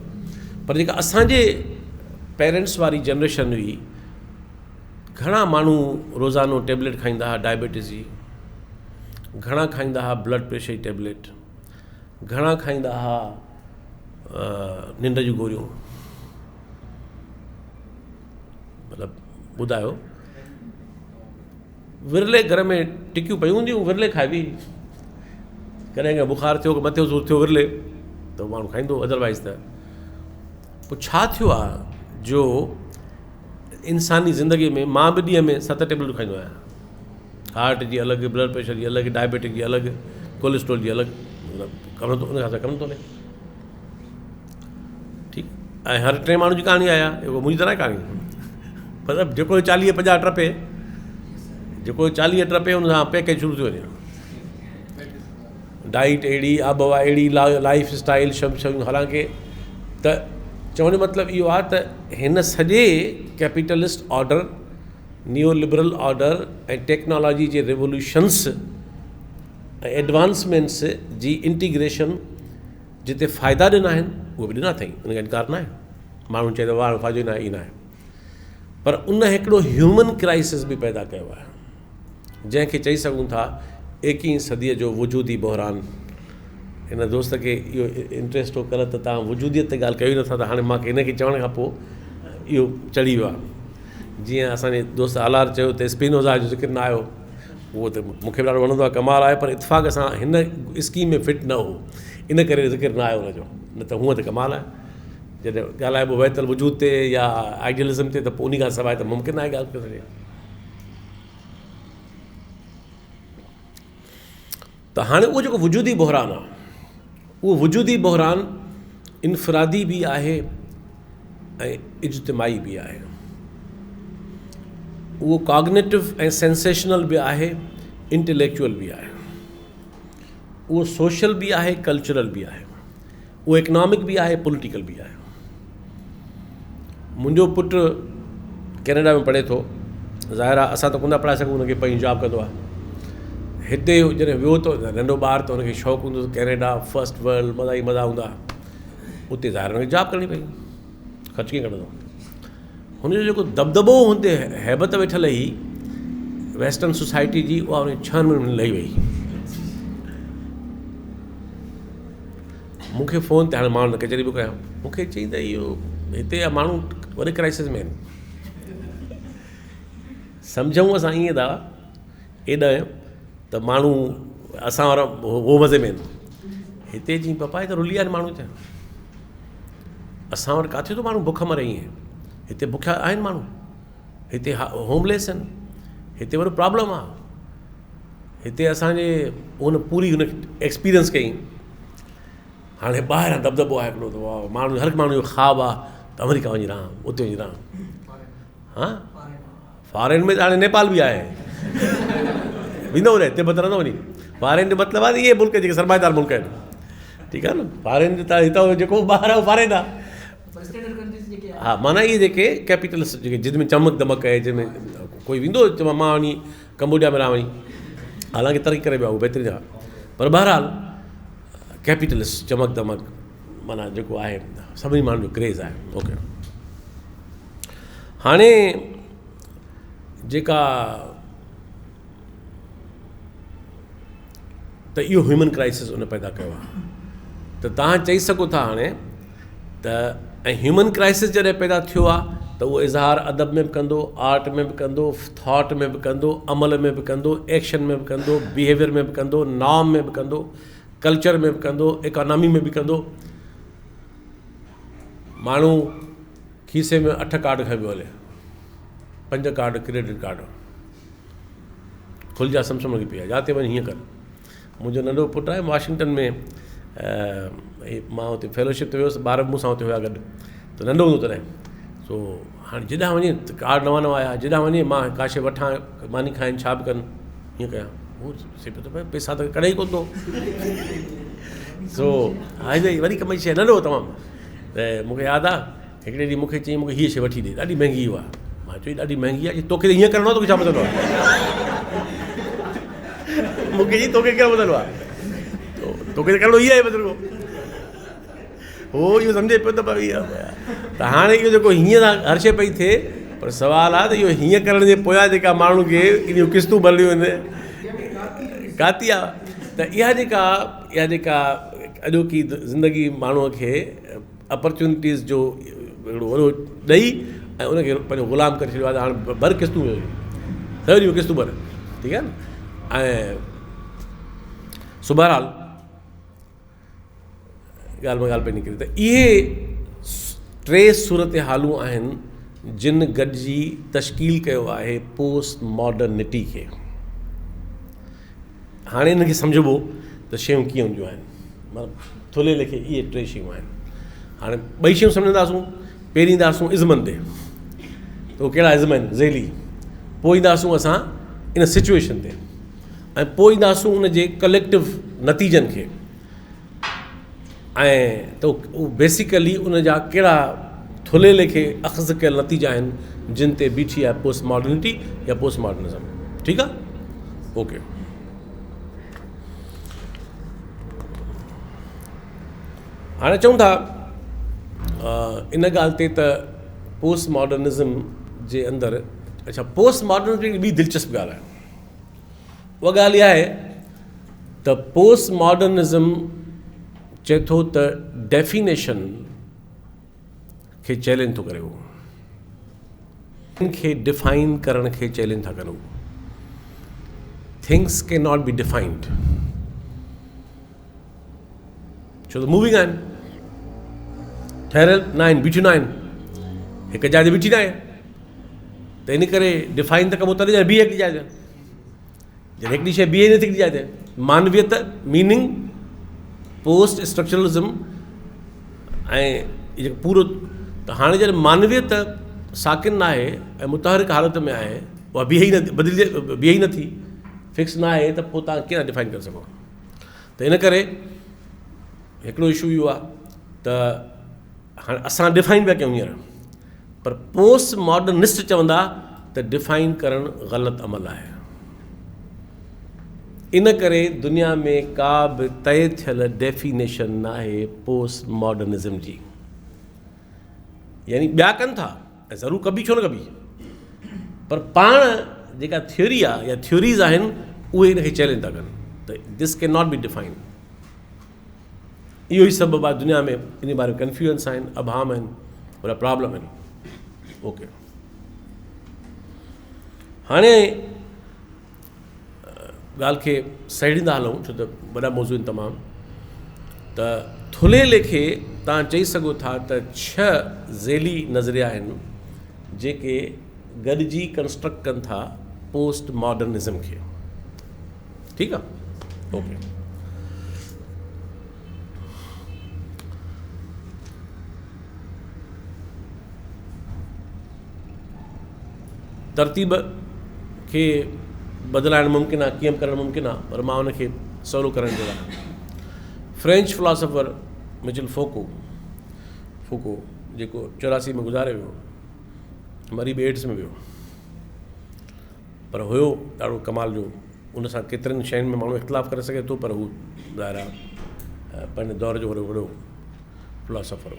पर जेका असांजे पेरेंट्स वारी जनरेशन हुई, घणा माण्हू रोज़ानो टेबलेट खाईंदा हुआ डायबिटीज़ जी, घणा खाईंदा हुआ ब्लड प्रेशर जी टेबलेट, घणा खाईंदा हुआ निंड जूं गोरियूं, मतिलबु ॿुधायो, विरले घर में टिकियूं पयूं हूंदियूं, विरले खाइबी, कॾहिं कॾहिं बुखार थियो, मथे सूर थियो विरले, त माण्हू खाईंदो, अदरवाइज़ त पोइ छा थियो आहे जो इंसानी ज़िंदगीअ में, मां बि ॾींहं में 7 टेबलेटूं खाईंदो आहियां, हार्ट जी अलॻि, ब्लड प्रेशर जी अलॻि, डायबिटिक जी अलॻि, कोलेस्ट्रोल जी अलॻि, कम थो, उन खां कमु थो हले, ठीकु। ऐं हर 3 माण्हू जी कहाणी आहे, मुंहिंजी तरह कहाणी, मतिलबु जेको 40-50 टपे, जेको 40 टपे हुन सां पैकेज शुरू थी वञे, डाइट अहिड़ी, आबहवा अहिड़ी, लाइफ स्टाइल शयूं, हालांकि त चवण जो मतिलबु इहो आहे त हिन सॼे capitalist order, neo liberal order ऐं टेक्नोलॉजी जे रेवोल्यूशन्स ऐं एडवांसमेंट्स जी इंटीग्रेशन जिते फ़ाइदा ॾिना आहिनि, उहे बि ॾिना अथई, उनखे इनकार न आहे, माण्हू चए थो वाह फ़ाइदो ई न आहे, ई न आहे, पर उन हिकिड़ो ह्यूमन क्राइसिस बि पैदा कयो आहे, जंहिंखे चई सघूं था 21वीं सदीअ जो वजूदी बहरान। हिन दोस्त खे इहो इंट्रस्ट हो कल्ह त तव्हां वजूदियत ते ॻाल्हि कयो नथा, त हाणे मूंखे हिनखे चवण खां पोइ इहो चढ़ी वियो आहे, जीअं असांजे दोस्त आलार चयो त स्पिनोज़ा जो ज़िक्र न आयो, उहो त मूंखे बि ॾाढो वणंदो आहे, कमाल आहे, पर इतफ़ाक़ सां हिन स्कीम में फिट न हो, इन करे ज़िक्र न आयो हुनजो, न त हूअं त कमाल आहे, जॾहिं ॻाल्हाइबो वैतल वजूद ते या आइडियलिज़म ते, त पोइ उन खां सवाइ त मुमकिन आहे ॻाल्हि करे सघे। त हाणे उहो जेको वजूदी बहरान आहे, उहो वजूदी बहरान इनफ़रादी बि आहे ऐं इज्तिमाई बि आहे। उहो कॉग्निटिव ऐं सेंसेशनल बि आहे, इंटेलेक्चुअल बि आहे। उहो सोशल बि आहे, कल्चरल बि आहे। उहो इकनॉमिक बि आहे, पॉलिटिकल बि आहे। मुंहिंजो पुटु कैनेडा में पढ़े थो। ज़ाहिर आहे असां त कोन था पढ़ाए सघूं, हुनखे पंहिंजी जॉब कंदो आहे। हिते जॾहिं वियो त नंढो ॿारु त हुनखे शौक़ु हूंदो कैनेडा फर्स्ट वर्ल्ड, मज़ा ई मज़ा हूंदा। उते ज़ाहिर हुनखे जॉब करणी पई, ख़र्चु कीअं कढंदो। हुनजो जेको दबदबो हुते हैबत वेठल हुई वेस्टर्न सोसाइटी जी, उहा उन 6 महीननि में लही वई। मूंखे फ़ोन ते हाणे माण्हू कचहरी पियो कयां, मूंखे चई त इहो हिते जा माण्हू वॾे क्राइसिस में आहिनि। सम्झूं असां ईअं था एॾा त माण्हू असां वारा हो मज़े में आहिनि। हिते जीअं पपा त रुली आहिनि माण्हू, त असां वटि किथे थो माण्हू बुख मरे। ईअं हिते बुखिया आहिनि माण्हू, हिते होमलेस आहिनि, हिते वॾो प्रॉब्लम आहे। हिते असांजे हुन पूरी हुन एक्सपीरियंस कई। हाणे ॿाहिरां दबदबो आहे हिकिड़ो, त माण्हू हर माण्हू जो ख़्वाबु आहे त अमेरिका वञी रहां, उते वञी रहां। हा, फॉरेन में त हाणे नेपाल बि आहे, वेंदो न, हिते बदिरां न वञी। फॉरेन जो मतिलबु आहे इहे मुल्क जेके सरमाएदार मुल्क आहिनि, ठीकु आहे न। फॉरेन जो त हितां जेको ॿाहिरि आहे फॉरेन आहे। हा, माना इहे जेके कैपिटलिस्ट जेके जिनमें चमक दमक आहे, जंहिंमें कोई वेंदो चवां मां वञी कंबोडिया में रहां वञी, हालांकि तरक़ी करे वियो आहे, उहो बहितरीनु आहे, पर बहरहाल कैपिटलिस्ट चमक दमक माना जेको आहे सभिनी माण्हुनि जो क्रेज़ आहे। ओके, हाणे जेका त इहो ह्यूमन क्राइसिस उन पैदा कयो आहे। त तव्हां चई सघो था हाणे त ऐं ह्यूमन क्राइसिस जॾहिं पैदा थियो आहे त उहो इज़हार अदब में बि कंदो, आर्ट में बि कंदो, थॉट में बि कंदो, अमल में बि कंदो, एक्शन में बि कंदो, बिहेवियर में बि कंदो, नॉर्म में बि कंदो, कल्चर में बि कंदो, इकोनॉमी में बि कंदो। माण्हू खीसे में 8 कार्ड खयो हले, 5 कार्ड क्रेडिट कार्ड, खुलिजा सम्झण लॻी पई आहे, जाते वञी हीअं कर। मुंहिंजो नंढो पुटु आहे वाशिंगटन में, मां हुते फेलोशिप ते वियुसि, ॿार मूंसां हुते हुआ गॾु, त नंढो हूंदो तॾहिं। सो हाणे जिॾां वञे कार्ड नवां नवां आया, जिॾां वञे मां का शइ वठां, मानी खाइनि, छा बि कनि, हीअं कयां। उहो से पियो त पैसा त कढे ई कोन थो। सो हाणे वरी कमाई शइ नंढो तमामु। त मूंखे यादि आहे हिकिड़े ॾींहुं मूंखे चई मूंखे हीअ शइ वठी ॾे, ॾाढी महांगी हुआ। मां चई ॾाढी महांगी आहे, तोखे त हीअं करिणो आहे, तोखे छा ॿुधंदो आहे? मूंखे चई तोखे कहिड़ो ॿुधंदो आहे, तोखे त करिणो ई आहे बुज़ुर्गो। हो इहो सम्झे पियो त भई त हाणे इहो जेको हीअं सां हर शइ पई थिए, पर सुवालु आहे त इहो हीअं करण जे पोयां जेका माण्हू खे इनियूं किस्तूं भरियूं आहिनि काती आहे। त इहा जेका अॼोकी ज़िंदगी माण्हूअ खे अपॉर्चुनिटीज़ जो हिकिड़ो वॾो ॾेई ऐं उनखे पंहिंजो ग़ुलाम करे छॾियो आहे। हाणे भर किस्तूं सॼो किस्तूं भर, ठीकु आहे न। ऐं सुबहराल ॻाल्हि में ॻाल्हि पई निकिरे त इहे 3 सूरत हालूं आहिनि जिन गॾिजी तश्कील कयो आहे पोस्ट मॉडर्निटी खे। हाणे हिनखे सम्झिबो त शयूं कीअं हूंदियूं आहिनि, मतिलबु थुले लेखे इहे 3 शयूं आहिनि। हाणे 2 शयूं सम्झंदासूं। पहिरीं ईंदासूं इज़मनि ते, त उहे कहिड़ा इज़म आहिनि, ज़ेली। पोइ ईंदासूं असां इन सिचुएशन ते, ऐं पोइ ईंदासूं उन जे कलेक्टिव नतीजनि खे। ऐं त उहो बेसिकली उन जा कहिड़ा थुले लेखे अख़ज़ कयल नतीजा आहिनि जिन ते बीठी आहे पोस्ट मॉडर्निटी या पोस्ट मॉडर्निज़म। ठीकु आहे, ओके। हाणे चऊं था इन ॻाल्हि ते त पोस्ट मॉडर्निज़म जे अंदरि, अच्छा पोस्ट मॉडर्निटी ॿी दिलचस्प ॻाल्हि आहे। उहा ॻाल्हि इहा आहे त पोस्ट मॉडर्निज़म चए थो त डेफिनेशन खे चैलेंज थो करे, उहो खे डिफाइन करण खे चैलेंज था कनि। Things can not be defined, छो त मूविंग आहिनि, ठहिरियल न आहिनि, बीठियूं न आहिनि, हिकु जाइ ते बीठी न आहे। त इन करे डिफाइन त कबो तॾहिं बीहे हिकिड़ी जाइ ते, जॾहिं हिकिड़ी शइ बीहे नथी हिकिड़ी जाइ ते। मानवियत मीनिंग पोस्ट स्ट्रक्चरलिज्म ऐं जेको पूरो त हाणे जॾहिं मानवियत साकिन आहे ऐं मुतहरिक हालत में आहे, उहा बीहे ई नथी, फिक्स न आहे, त पोइ तव्हां कीअं डिफाइन करे सघो। त इन करे हिकिड़ो इशू इहो आहे त हाणे असां डिफाइन पिया कयूं हींअर, पर पोस्ट मॉडर्निस्ट चवंदा त डिफाइन करणु ग़लति अमल आहे। इन करे दुनिया में का बि तय थियल डेफिनेशन न आहे पोस्ट मॉडर्निज़म जी। यानी ॿिया कनि था ऐं ज़रूरु कबी छो न कबी, पर पाण जेका थ्योरी आहे या थ्योरीज़ आहिनि उहे हिनखे चैलेंज था कनि त this can not be defined. इहो ई सबबु आहे दुनिया में इन बारे में कंफ्यूजन्स आहिनि, अभाम आहिनि, वॾा प्रॉब्लम आहिनि। ओके, हाणे ॻाल्हि खे सहेड़ींदा हलूं, छो त वॾा मौज़ू आहिनि तमामु। त थुल्हे लेखे तव्हां चई सघो था त 6 ज़ेली नज़रिया आहिनि जेके गॾिजी कंस्ट्रक्ट कनि था पोस्ट मॉडर्निज़म खे। ठीकु आहे? ओके, तरतीब खे बदिलाइणु मुमकिन आहे, कीअं करणु मुमकिन आहे, पर मां उनखे सवलो करण जे लाइ फ्रेंच फिलासफर मिचेल फूको जेको 84 में गुज़ारे वियो, मरी बि एड्स में वियो, पर हुयो ॾाढो कमाल जो। उन सां केतिरनि शयुनि में माण्हू इख़्तिलाफ़ु करे सघे थो, पर हू ज़ाहिर आहे पंहिंजे दौर जो वॾो फिलासफर हो।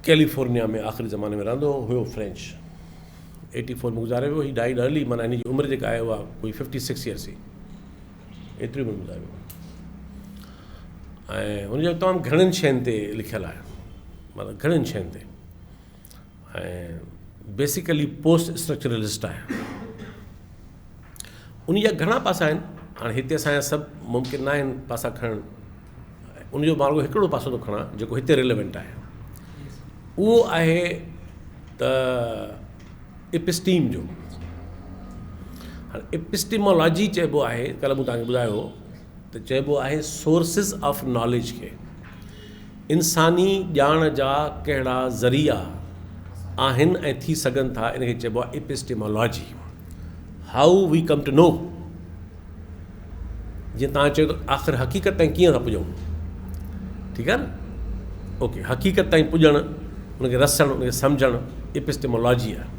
कैलिफोर्निया में आख़िरी ज़माने में रहंदो हुयो, फ्रेंच। 84 में गुज़ारे वियो। ही डाइड अर्ली, माना हिन जी उमिरि जेका आहे उहा कोई 56 ईयर्स हुई, एतिरी उमिरि गुज़ारे वियो। ऐं हुनजो तमामु घणनि शयुनि ते लिखियलु आहे, मतिलबु घणनि शयुनि ते, ऐं बेसिकली पोस्ट स्ट्रक्चरलिस्ट आहे। उन जा घणा पासा आहिनि। हाणे हिते असांजा सभु मुमकिन न आहिनि पासा खणणु, उनजो मां हिकिड़ो पासो थो खणां जेको हिते रिलेवेंट आहे। उहो आहे त एपिस्टीम जो। हाणे एपिस्टीमोलॉजी चइबो आहे, कल्ह मूं तव्हांखे ॿुधायो त चइबो आहे सोर्सिस ऑफ नॉलेज खे। इंसानी ॼाण जा कहिड़ा ज़रिया आहिनि ऐं थी सघनि था, इनखे चइबो आहे एपिस्टीमोलॉजी। हाउ वी कम टू नो। जीअं तव्हां चयो त आख़िर हक़ीक़त ताईं कीअं था पुॼूं, ठीकु आहे न। ओके, हक़ीक़त ताईं पुॼणु, उनखे रसणु, उनखे सम्झणु एपिस्टीमोलॉजी आहे।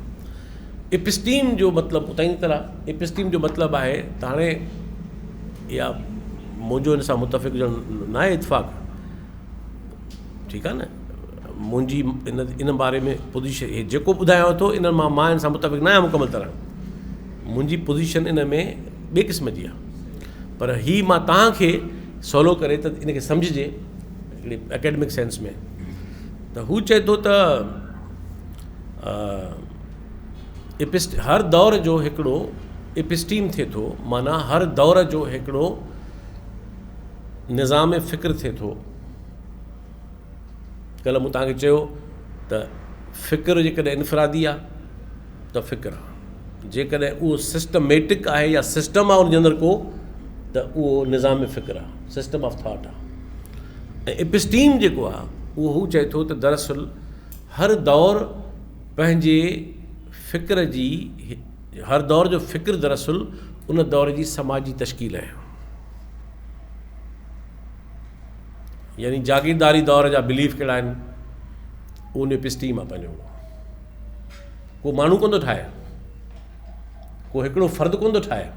एपिस्टीम जो मतिलबु उतां ई तरह एपिस्टीम जो मतिलबु आहे त हाणे इहा मुंहिंजो हिन सां मुतफ़िक़ हुजणु न आहे, इतफ़ाक़, ठीकु आहे न। मुंहिंजी इन बारे में पोज़ीशन इहे जेको ॿुधायांव थो, इन मां हिन सां मुतफ़िक़ न आहियां मुकमल तरह। मुंहिंजी पोज़ीशन इन में ॿिए क़िस्म जी आहे, पर ही मां तव्हांखे सवलो करे त इनखे सम्झिजे हिकिड़ी एकेडमिक सेंस में। त हू चए थो त हर दौर जो हिकिड़ो एपिस्टीम थिए थो, माना हर दौर जो हिकिड़ो निज़ाम फ़िक्र थिए थो। कल्ह मूं तव्हांखे चयो त फ़िक्र जेकॾहिं इनफ़रादी आहे त फ़िक्र आहे, जेकॾहिं उहो सिस्टमेटिक आहे या सिस्टम आहे उनजे अंदरि को, त उहो निज़ाम फ़िक्र आहे, सिस्टम ऑफ थॉट आहे। ऐं एपिस्टीम जेको आहे उहो हू चए थो त दरअसल हर दौर पंहिंजे फ़िक्र जी, हर दौर जो फ़िक्र दरअसल उन दौर जी समाजी तश्कील आहे। यानी जागीरदारी दौर जा बिलीफ कहिड़ा आहिनि, उन एपिस्टीम आहे पंहिंजो। को माण्हू कोन थो ठाहे, को हिकिड़ो फ़र्दु कोन थो ठाहे,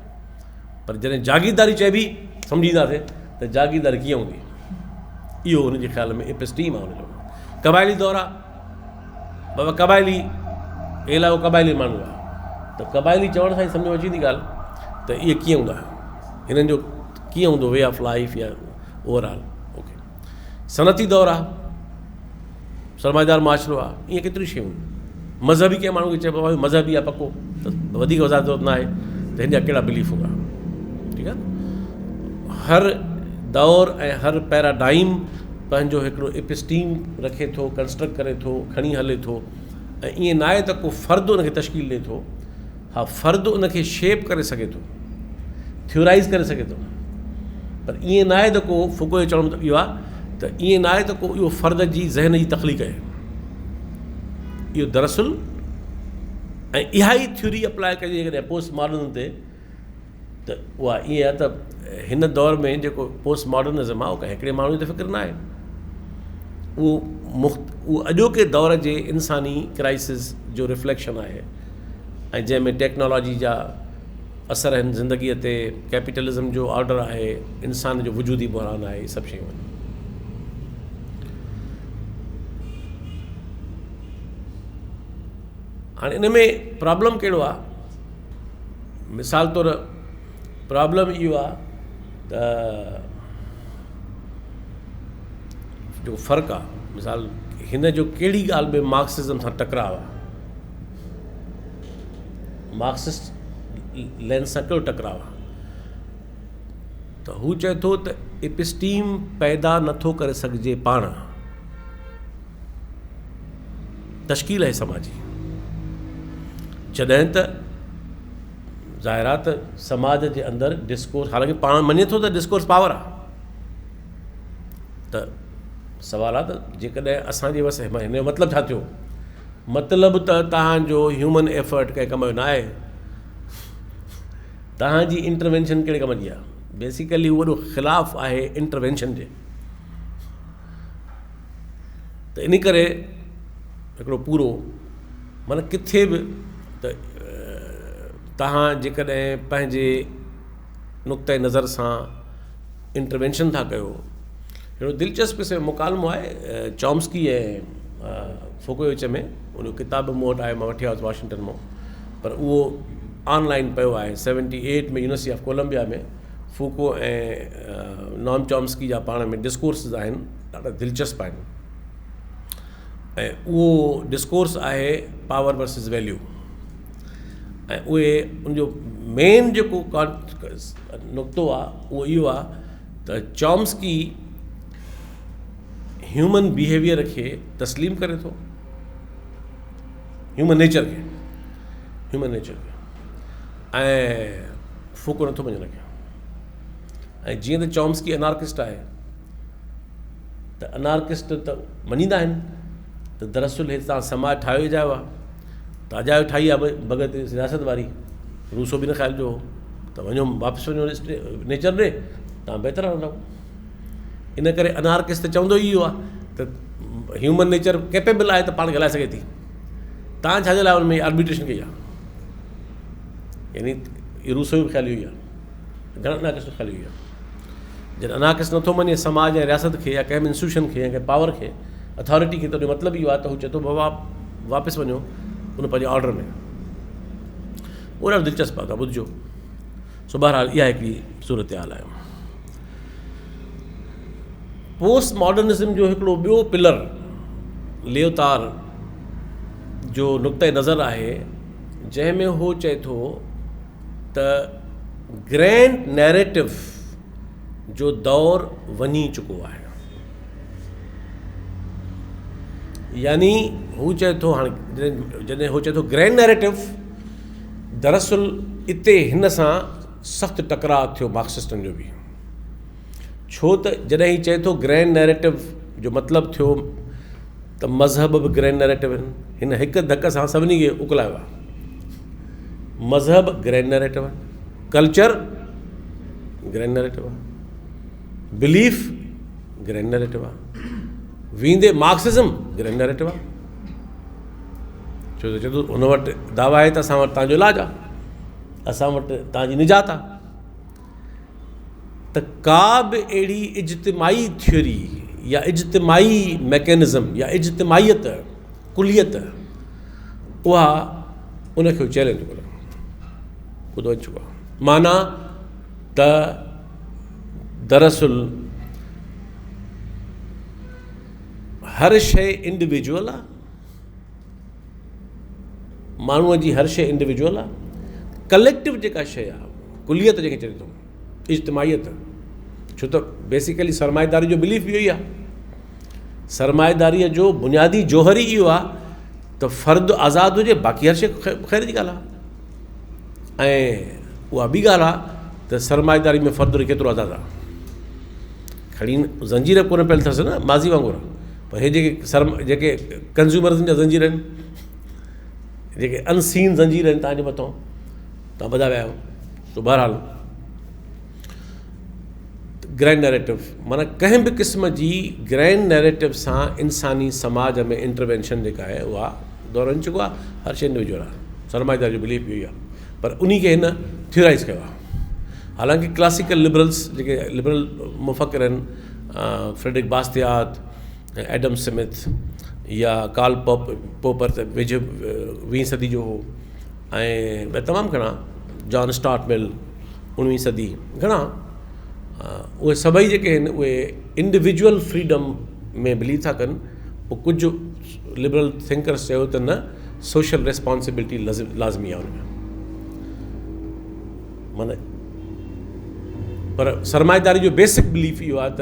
पर जॾहिं जागीरदारी चइबी सम्झींदासीं त जागीरदारी कीअं हूंदी, इहो हुनजे ख़्याल में एपिस्टीम आहे हुनजो। क़बाइली दौर आहे, बाबा क़बाइली इलाइक़ो क़बाइली माण्हू आहे, त क़बाइली चवण सां ई सम्झ में अची थी ॻाल्हि त इहे कीअं हूंदा, हिननि जो कीअं हूंदो वे ऑफ लाइफ या ओवरऑल। ओके, सनती दौर आहे, सरमाएदार माशरो आहे, ईअं केतिरियूं शयूं। मज़हबी कंहिं माण्हू खे चइबो आहे मज़हबी आहे पको, त वधीक वज़ाहत ज़रूरत न आहे त हिन जा कहिड़ा बिलीफ हूंदा, ठीकु आहे। हर दौर ऐं हर पैराडाइम पंहिंजो हिकिड़ो एपिस्टीम रखे थो, कंस्ट्रक्ट करे थो, खणी हले थो। ऐं ईअं न आहे त को फ़र्दु उनखे तश्कील ॾिए थो, हा फ़र्दु उनखे शेप करे सघे थो, थ्योराइज़ करे सघे थो, पर ईअं न आहे त को फुको जो चवणु मतिलबु इहो आहे त ईअं न आहे त को इहो फ़र्द जी ज़हन जी तख़लीक़ आहे। इहो दरअसल ऐं इहा ई थ्योरी अप्लाई कजे जेकॾहिं पोस्ट मॉडर्न ते, त उहा ईअं आहे त हिन दौर में जेको पोस्ट मॉडर्निज़म आहे उहो कंहिं हिकिड़े माण्हू जी त फ़िक्र न आहे, उहो अॼोके दौर जे इंसानी क्राइसिस जो रिफ्लेक्शन आहे, ऐं जंहिंमें टेक्नोलॉजी जा असर आहिनि ज़िंदगीअ ते, कैपिटलिज़म जो ऑर्डर आहे, इंसान जो वजूदी बहरान आहे, इहे सभु शयूं आहिनि। हाणे इन में प्रॉब्लम कहिड़ो आहे? मिसाल तौरु प्रॉब्लम इहो आहे त जेको फ़र्क़ु आहे, मिसाल हिन जो कहिड़ी ॻाल्हि में मार्क्सिज़म सां टकराव आहे, मार्क्सिस्ट लेंस सां कहिड़ो टकराव आहे, त हू चए थो त एपिस्टीम पैदा नथो करे सघिजे पाण, तश्कील आहे समाजी, जॾहिं त ज़ाहिर आहे त समाज जे अंदरि डिस्कोर्स, हालांकि पाण मञे थो त डिस्कोर्स पावर आहे, त सवाल आहे त जेकॾहिं असांजे बसि हिन जो मतिलबु छा थियो? मतिलबु त तव्हांजो ह्यूमन एफर्ट कंहिं कम जो न आहे, तव्हांजी इंटरवेंशन कहिड़े कम जी आहे? बेसिकली उहो वॾो ख़िलाफ़ु आहे इंटरवेंशन जे। त इन करे हिकिड़ो पूरो माना किथे बि त तव्हां जेकॾहिं पंहिंजे नुक़्ते नज़र सां इंटरवेंशन था कयो, अहिड़ो दिलचस्प से मुकालमो आहे चॉम्स्की ऐं फुको विच में, उन किताब मूं वटि आहे, मां वठी आयुसि वाशिंगटन मां, पर उहो ऑनलाइन पियो आहे। 78 में यूनिवर्सिटी ऑफ कोलंबिया में फुको ऐं नॉम चॉम्स्की जा पाण में डिस्कोर्सिस आहिनि, ॾाढा दिलचस्प आहिनि, ऐं उहो डिस्कोर्स आहे पावर वर्सिस वैल्यू, ऐं उहे उनजो मेन जेको नुक़्तो आहे उहो इहो आहे त चॉम्स्की ह्यूमन बिहेवियर खे तस्लीम करे थो, ह्यूमन नेचर खे, ऐं फुको नथो मञे हुनखे। ऐं जीअं त चॉम्स्की अनार्किस्ट आहे, त अनार्किस्ट त मञींदा आहिनि त दरअसल हे तव्हां समाज ठाहियो ई जायो आहे, त अजायो ठाही आहे भगत सियासत वारी, रूसो बि न ख़्याल जो, त वञो वापसि वञो नेचर ॾे, तव्हां बहितर रहंदव। इन करे अनार्किस्ट चवंदो ई इहो आहे त ह्यूमन नेचर कैपेबल आहे त पाण ॻाल्हाए सघे थी, तव्हां छाजे लाइ हुन में आर्बिट्रेशन कई आहे? यानी इहो रूसो बि ख़्यालु इहो ई आहे, घणनि अनार्किस्ट ख़्यालु इहो ई आहे। जॾहिं अनार्किस्ट नथो मञे समाज ऐं रियासत खे या कंहिं बि इंस्टीट्यूशन खे या कंहिं पावर खे, अथॉरिटी खे, त उन जो मतिलबु इहो आहे त हू चए थो बाबा वापसि वञो उन पंहिंजे ऑर्डर में। उहो ॾाढो दिलचस्प आहे, तव्हां ॿुधिजो। सो बहरहाल इहा हिकिड़ी सूरत हाल आहे। पोस्ट मॉडर्निज़म जो हिकिड़ो ॿियो पिलर लियोतार जो नुक़्ते नज़र आहे, जंहिंमें हू चए थो त ग्रैंड नैरेटिव जो दौर वञी चुको आहे। यानी हू चए थो, हाणे जॾहिं हू चए थो ग्रैंड नैरेटिव, दरअसल इते हिन सां सख़्तु टकराव थियो मार्क्सिस्टनि जो बि, छो त जॾहिं ही चए थो ग्रैंड नैरेटिव जो मतिलबु थियो त मज़हब बि ग्रैंड नैरेटिव आहिनि, हिन हिकु धक सां सभिनी खे उकलायो आहे। मज़हब ग्रैंड नैरेटिव आहे, कल्चर ग्रैंड नैरेटिव आहे, बिलीफ ग्रैंड नैरेटिव आहे, वेंदे मार्क्सिज़म ग्रैंड नैरेटिव आहे। छो त चए थो हुन वटि दावा आहे त असां वटि तव्हांजो इलाजु आहे, असां वटि तव्हांजी निजात आहे। त का बि अहिड़ी इज्तिमाही थ्योरी या इज्तिमाही मैकेनिज़म या इज्तिमाहीत कुलियत, उहा उनखे चैलेंज ॿुधो अची चुको आहे। माना त दरअसल हर शइ इंडिविजुअल आहे, माण्हूअ जी हर शइ इंडिविजुअल आहे, कलेक्टिव जेका शइ आहे, कुलियत जंहिंखे चए थो, इज्तिमाहीत। छो त बेसिकली सरमाएदारी जो बिलीफ इहो ई आहे, सरमाएदारीअ जो बुनियादी जोहर ई इहो आहे त फ़र्दु आज़ादु हुजे, बाक़ी हर शइ ख़ैर जी ॻाल्हि आहे। ऐं उहा ॿी ॻाल्हि आहे त सरमाएदारी में फ़र्द केतिरो आज़ादु आहे। खणी ज़ंजीर कोन पियल अथसि न माज़ी वांगुरु, पर हे जेके कंज़्यूमर्स जा ज़ंजीर आहिनि, जेके अनसीन ज़ंजीर आहिनि तव्हांजे मथां, तव्हां ॿुधा विया आहियो। सो बहरहाल ग्रैंड नैरेटिव माना कंहिं बि क़िस्म जी ग्रैंड नैरेटिव सां इंसानी समाज में इंटरवेंशन जेका आहे उहा दौरनि चुको आहे। हर शइ इंडिविजुअल आहे, सरमाएदारी जो बिलीफ इहो ई आहे, पर उन खे हिन थियोराइज़ कयो आहे। हालांकि क्लासिकल लिबरल्स जेके लिबरल मुफ़क्किर आहिनि, फ्रेडरिक बास्तियात, एडम स्मिथ या कार्ल पोपर त वेझो 20वीं सदी जो हो, ऐं तमामु घणा जॉन स्टार्ट मिल 19वीं सदी, घणा उहे सभई जेके आहिनि उहे इंडिविजुअल फ्रीडम में बिलीव था कनि। पोइ कुझु लिबरल थिंकर्स चयो त न, सोशल रेस्पॉन्सिबिलिटी लाज़मी आहे हुनमें। माना पर सरमाएदारी जो बेसिक बिलीफ इहो आहे त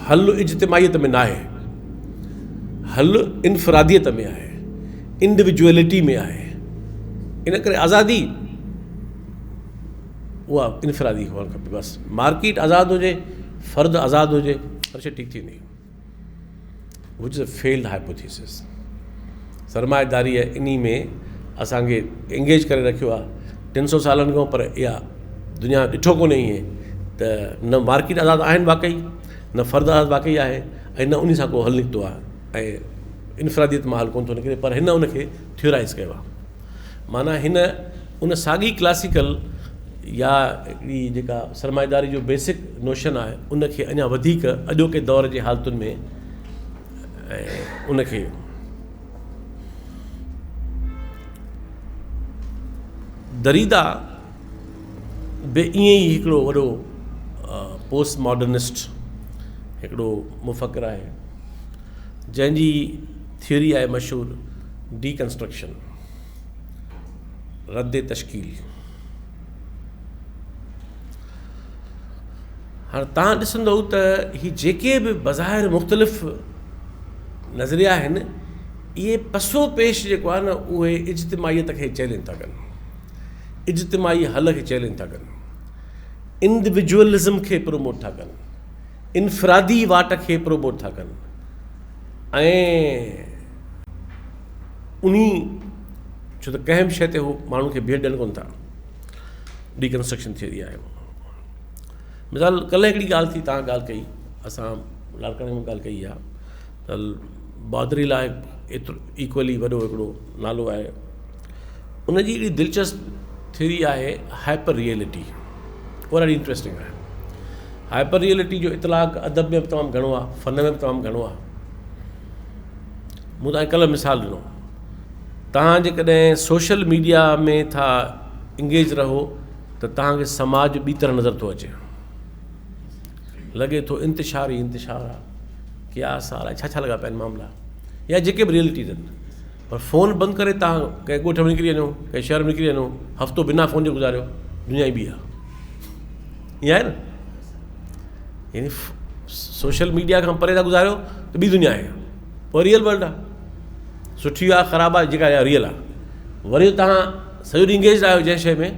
हल इज्तिमाहीत में न आहे, हल इनफरादियत में आहे, इंडिविजुअलिटी में आहे। इन करे आज़ादी उहा इनफरादी हुअणु खपे। बसि मार्केट आज़ादु हुजे, फ़र्द आज़ादु हुजे, हर शइ ठीकु थींदी। Which is a failed hypothesis. सरमाएदारीअ इन में असांखे एंगेज करे रखियो आहे 300 सालनि खां, पर इहा दुनिया ॾिठो कोन्हे ईअं त न मार्केट आज़ादु आहिनि वाक़ई, न फ़र्द आज़ादु वाक़ई आहे, ऐं न उन सां को हल निकितो आहे, ऐं इनफरादियत मां हल कोन थो निकिरे। पर हिन उनखे थियोराइज़ कयो आहे। माना हिन उन साॻी क्लासिकल या हिकिड़ी जेका सरमाएदारी जो बेसिक नोशन आहे उनखे अञा वधीक अॼोके दौर जे हालतुनि में उनखे दरीदा बि ईअं ई हिकिड़ो वॾो पोस्ट मॉडर्निस्ट हिकिड़ो मुफ़क्किर आहे जंहिंजी थियोरी आहे मशहूरु डीकंस्ट्रक्शन, रद्द तश्कील। हाणे तव्हां ॾिसंदव त ही जेके बि बज़ाहिर मुख़्तलिफ़ नज़रिया आहिनि, इहे पसो पेश जेको आहे न उहे इज्तिमाहीत खे चैलेंज था कनि, इज्तिमाही हल खे चैलेंज था कनि, इंडिविजुअलिज़म खे प्रोमोट था कनि, इनफरादी वाट खे प्रोमोट था कनि। ऐं उन्ही छो त कंहिं बि शइ ते हू माण्हू खे बीह ॾियनि कोन था। डीकंस्ट्रक्शन थियरी आहे। मिसाल कल्ह हिकिड़ी ॻाल्हि थी, तव्हां ॻाल्हि कई, असां लाड़काणे में ॻाल्हि कई आहे त बहादुरी लाइ एतिरो इक्वली वॾो हिकिड़ो नालो आहे। उनजी हिकिड़ी दिलचस्प थियरी आहे हाइपर रियलिटी। उहा ॾाढी इंट्रस्टिंग आहे। हाइपर रियलिटी जो इतलाक़ अदब में बि तमामु घणो आहे, फ़न में बि तमामु घणो आहे। मूं तव्हांखे कल्ह मिसाल ॾिनो, तव्हां जेकॾहिं सोशल मीडिया में था इंगेज रहो त तव्हांखे समाज ॿी तरह नज़र थो अचे, लॻे थो इंतिशार ई इंतिशार आहे, क़यास आहे, छा छा लॻा पिया आहिनि मामला, या जेके बि रियलिटीज़ आहिनि। पर फ़ोन बंदि करे तव्हां कंहिं ॻोठ में निकिरी वञो, कंहिं शहर में निकिरी वञो, हफ़्तो बिना फ़ोन जे गुज़ारियो, दुनिया ई ॿी आहे। ईअं आहे न, यानी सोशल मीडिया खां परे था गुज़ारियो त ॿी दुनिया आहे, पोइ रियल वर्ल्ड आहे। सुठी आहे ख़राबु आहे, जेका रियल आहे। वरी तव्हां सॼो ॾींहुं इंगेज आहियो जंहिं शइ में,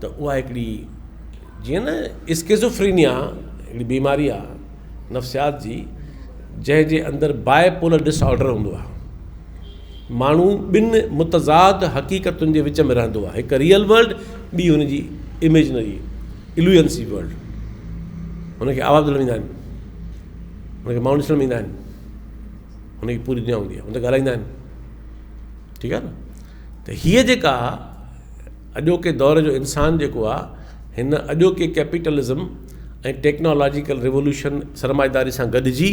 त उहा हिकिड़ी जीअं न स्किज़ोफ्रेनिया हिकिड़ी बीमारी आहे नफ़्सियात जी, जंहिंजे अंदरि बायपोलर डिसऑर्डर हूंदो आहे। माण्हू ॿिनि मुतज़ाद हक़ीक़तुनि जे विच में रहंदो आहे, हिकु रियल वर्ल्ड, ॿी हुनजी इमेजनरी इल्यूएंसी वर्ल्ड। हुनखे आवाज़ ॿुधण में ईंदा आहिनि, हुनखे माण्हू ॾिसण में ईंदा आहिनि, हुनजी पूरी दुनिया हूंदी आहे, हुन ते ॻाल्हाईंदा आहिनि। ठीकु आहे न। त हीअ जेका अॼोके दौर जो इंसानु जेको आहे, हिन अॼोके कैपिटलिज़म ऐं टेक्नोलॉजिकल रिवोल्यूशन सरमाएदारी सां गॾिजी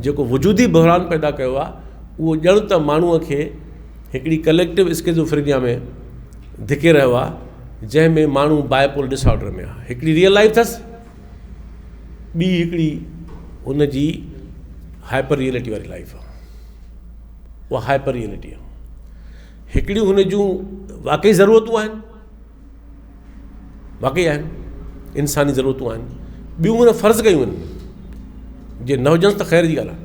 जेको वजूदी बहरान पैदा कयो आहे, उहो ॼण त माण्हूअ खे हिकिड़ी कलेक्टिव स्किज़ोफ्रेनिया में धिके रहियो आहे, जंहिंमें माण्हू बायपोलर डिसऑर्डर में आहे। हिकिड़ी रियल लाइफ अथसि, ॿी हिकिड़ी हुनजी हाइपर रियलिटी वारी लाइफ आहे। उहा हाइपर रियलिटी आहे। हिकिड़ी हुन जूं वाक़ई ज़रूरतूं आहिनि, वाक़ई आहिनि, इंसानी ज़रूरतूं आहिनि। ॿियूं हुन फ़र्ज़ु कयूं आहिनि, जे न हुजनि त ख़ैर जी ॻाल्हि आहे,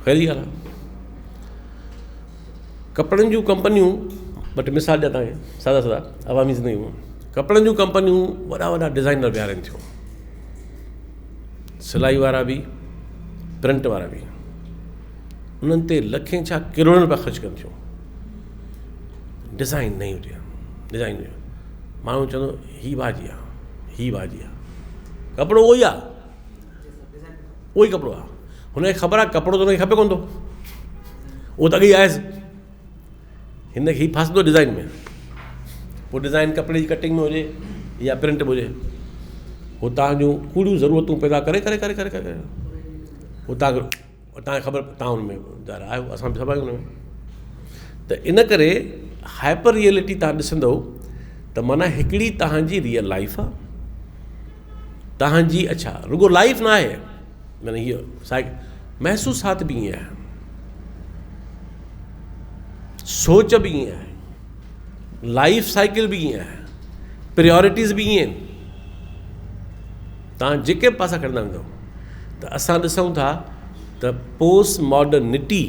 ख़ैर जी ॻाल्हि आहे। कपिड़नि जूं कंपनियूं, ॿ टे मिसाल ॾियां तव्हांखे, सादा सादा अवामी ज़िंदगी में कपिड़नि जूं कंपनियूं वॾा वॾा डिज़ाइनर विहारनि थियूं, सिलाई वारा बि, प्रिंट वारा बि, उन्हनि ते लखें छा करोड़नि रुपया ख़र्चु कनि थियूं। डिज़ाइन नहीं हुजे, डिज़ाइन हुजे, माण्हू चवंदो हीअ बाजी आहे, हीअ बाजी आहे, कपिड़ो उहो ई आहे, उहो ई कपिड़ो आहे, हुनखे ख़बर आहे कपिड़ो त हुनखे खपे कोन थो, उहो त अॻे ई आयसि, हिनखे हीउ फासंदो डिज़ाइन में, पोइ डिज़ाइन कपिड़े जी कटिंग में हुजे या प्रिंट में हुजे, उहो तव्हांजूं कूड़ियूं ज़रूरतूं पैदा करे करे करे करे करे उहो तव्हांखे ख़बर, तव्हां हुन में आहियो, असां बि सभु आहियूं हुन में। त इन करे हाइपर रियलिटी तव्हां ॾिसंदव त माना हिकिड़ी तव्हांजी रियल लाइफ आहे, तव्हांजी अच्छा रुगो लाइफ न आहे, माना हीअ महसूसात बि ईअं आहे, सोच बि ईअं आहे, लाइफ साइकिल बि ईअं आहे, प्रियोरिटीज़ बि ईअं आहिनि। तव्हां जेके पासा खणंदा वेंदव त असां ॾिसूं था त पोस्ट मॉडर्निटी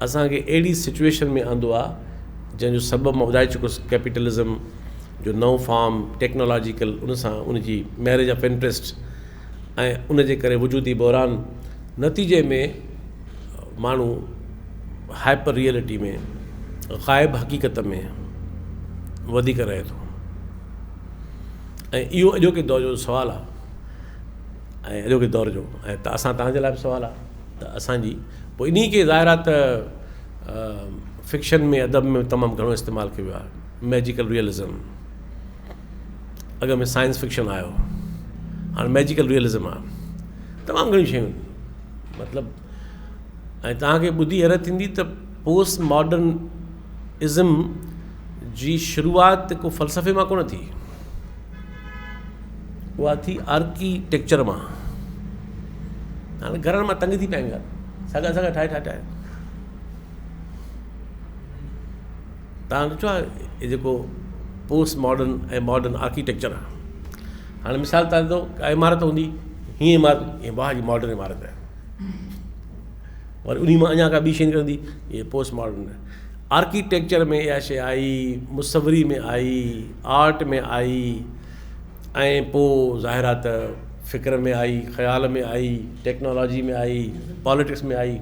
असांखे अहिड़ी सिचुएशन में आंदो आहे जंहिंजो सबबु मां ॿुधाए चुकोसि, कैपिटलिज़म जो नओं फॉर्म, टेक्नोलॉजिकल, उन सां उनजी मैरिज ऑफ इंट्रस्ट ऐं उन जे करे वजूदी बहरान, नतीजे में माण्हू हाइपर रियलिटी में, ग़ाइब हक़ीक़त में वधीक रहे थो। ऐं इहो अॼोके दौर जो सुवालु आहे, ऐं अॼोके दौर जो, ऐं त असां तव्हांजे लाइ बि सुवालु आहे त असांजी पोइ इन खे ज़ाहिर आहे त फिक्शन में, अदब में तमामु घणो इस्तेमालु कयो आहे, मैजिकल रियलिज़म, अॻ में साइंस फिक्शन आयो, हाणे मैजिकल रियलिज़म आहे, तमामु घणियूं शयूं मतिलबु। ऐं तव्हांखे ॿुधी हैरत थींदी त पोस्ट मॉडर्निज़म जी शुरूआति को फ़लसफ़े मां कोन थी, उहा थी आर्किटेक्चर मां। हाणे घरनि मां तंग थी पिया आहिनि, सॻा सॻा ठाहे ठाहे ठाहे, तव्हां ॾिठो आहे इहो जेको पोस्ट मॉडर्न ऐं मॉडर्न आर्किटेक्चर आहे। हाणे मिसाल तव्हां ॾिठो का इमारत हूंदी, हीअं इमारत, हीअं वाह जी मॉडर्न इमारत आहे, वरी उन मां अञा का ॿी शइ निकिरंदी, इहे पोस्ट मॉडर्न आहे। आर्किटेक्चर में इहा शइ आई, मुसवरी में आई, आर्ट में आई, ऐं पोइ ज़ाहिर आहे त फ़िक्र में आई, ख़्याल में आई, टेक्नोलॉजी में आई, पॉलिटिक्स में आई,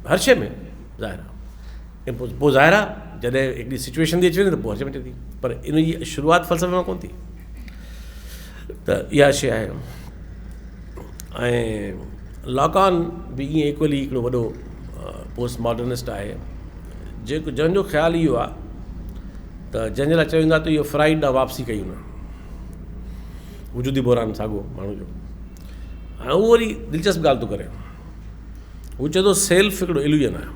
हर शइ में ज़ाहिर आहे। ऐं पोइ ज़ाहिर आहे जॾहिं हिकिड़ी सिचुएशन थी अची वञे त पोइ अचे थी, पर इन जी शुरूआति फ़लसफ़े मां कोन थी। त इहा शइ आहे। ऐं लॉकान बि ईअं इक्वली हिकिड़ो वॾो पोस्ट मॉडर्निस्ट आहे, जेको जंहिंजो ख़्यालु इहो आहे त जंहिंजे लाइ चवंदा त इहो फ्राइड आहे, वापसी कई हुन वजूदी बहरान साॻियो माण्हू जो। हाणे उहो वरी दिलचस्प ॻाल्हि थो करे, हू चए थो सेल्फ हिकिड़ो इल्यूजन आहे।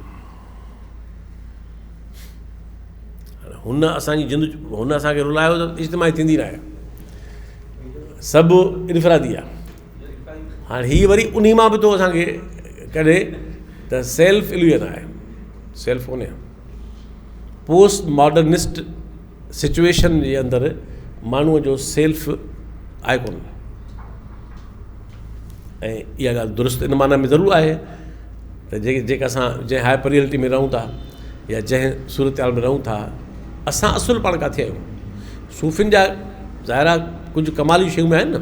हुन असांजी जिंदगी, हुन असांखे रुलायो त इज्तिमाही थींदी न आहे, सभु इनफरादी आहे। हाणे हीअ वरी उन मां बि थो असांखे कढे त सेल्फ इल्यूजन आहे, सेल्फ कोन्हे। पोस्ट मॉडर्निस्ट सिचुएशन जे अंदरि माण्हूअ जो सेल्फ आहे कोन, ऐं इहा ॻाल्हि दुरुस्त इन माना में ज़रूरु आहे त जेका असां जंहिं हाइपर रियलिटी में रहूं था या जंहिं सूरत हाल में रहूं था, असां असुलु पाण किथे आहियूं। सूफ़ियुनि जा ज़ाहिर आहे कुझु कमाली शयूं आहिनि न,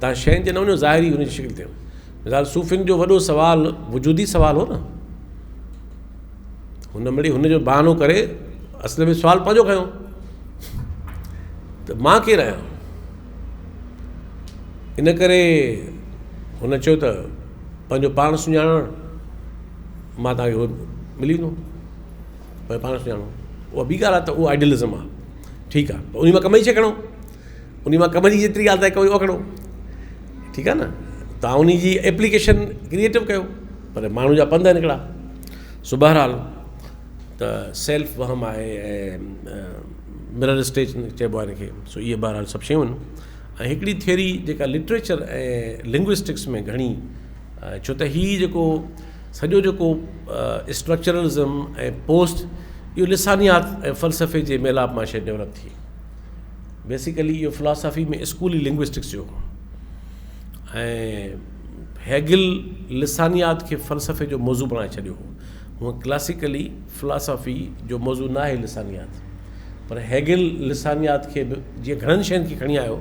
तव्हां शयुनि जे न वञो, ज़ाहिरी हुनजी शिकिल ते। मिसाल सूफ़ियुनि जो वॾो सुवालु वजूदी सुवालु हो न, हुन मिड़ी हुनजो बहानो करे असुल में सुवालु पंहिंजो खयों त मां केरु आहियां। इन करे हुन चयो त पंहिंजो पाण सुञाणणु, मां तव्हांखे उहो मिली वेंदो, भई पाण सुञाणो, उहा ॿी ॻाल्हि आहे त उहो आइडियलिज़म आहे, ठीकु आहे। उन मां कम जी शइ खणो, उन मां कम जी जेतिरी ॻाल्हि आहे कोई उहा खणो, ठीकु आहे न। तव्हां उन जी एप्लीकेशन क्रिएटिव कयो, पर माण्हू जा पंध निकिड़ा। सो बहरहाल त सेल्फ वहम आहे ऐं मिरर स्टेज चइबो आहे हिनखे। सो इहे बहरहाल सभु शयूं आहिनि। ऐं हिकिड़ी थियरी जेका लिटरेचर ऐं लिंग्विस्टिक्स में घणी, छो त हीअ जेको सॼो जेको स्ट्रक्चरलिज़म ऐं पोस्ट, इहो लिसानियात ऐं फ़लसफ़े जे मेलाप मां शइ डेवलप थी। बेसिकली इहो फ़िलासफ़ी में स्कूली लिंग्विस्टिक्स जो, ऐं हेगल लिसानियात खे फ़लसफ़े जो मौज़ू बणाए छॾियो हो। हूअं क्लासिकली फ़िलासफ़ी जो मौज़ू न आहे लिसानियात, पर हेगल लिसानियात खे बि जीअं घणनि शयुनि खे खणी आयो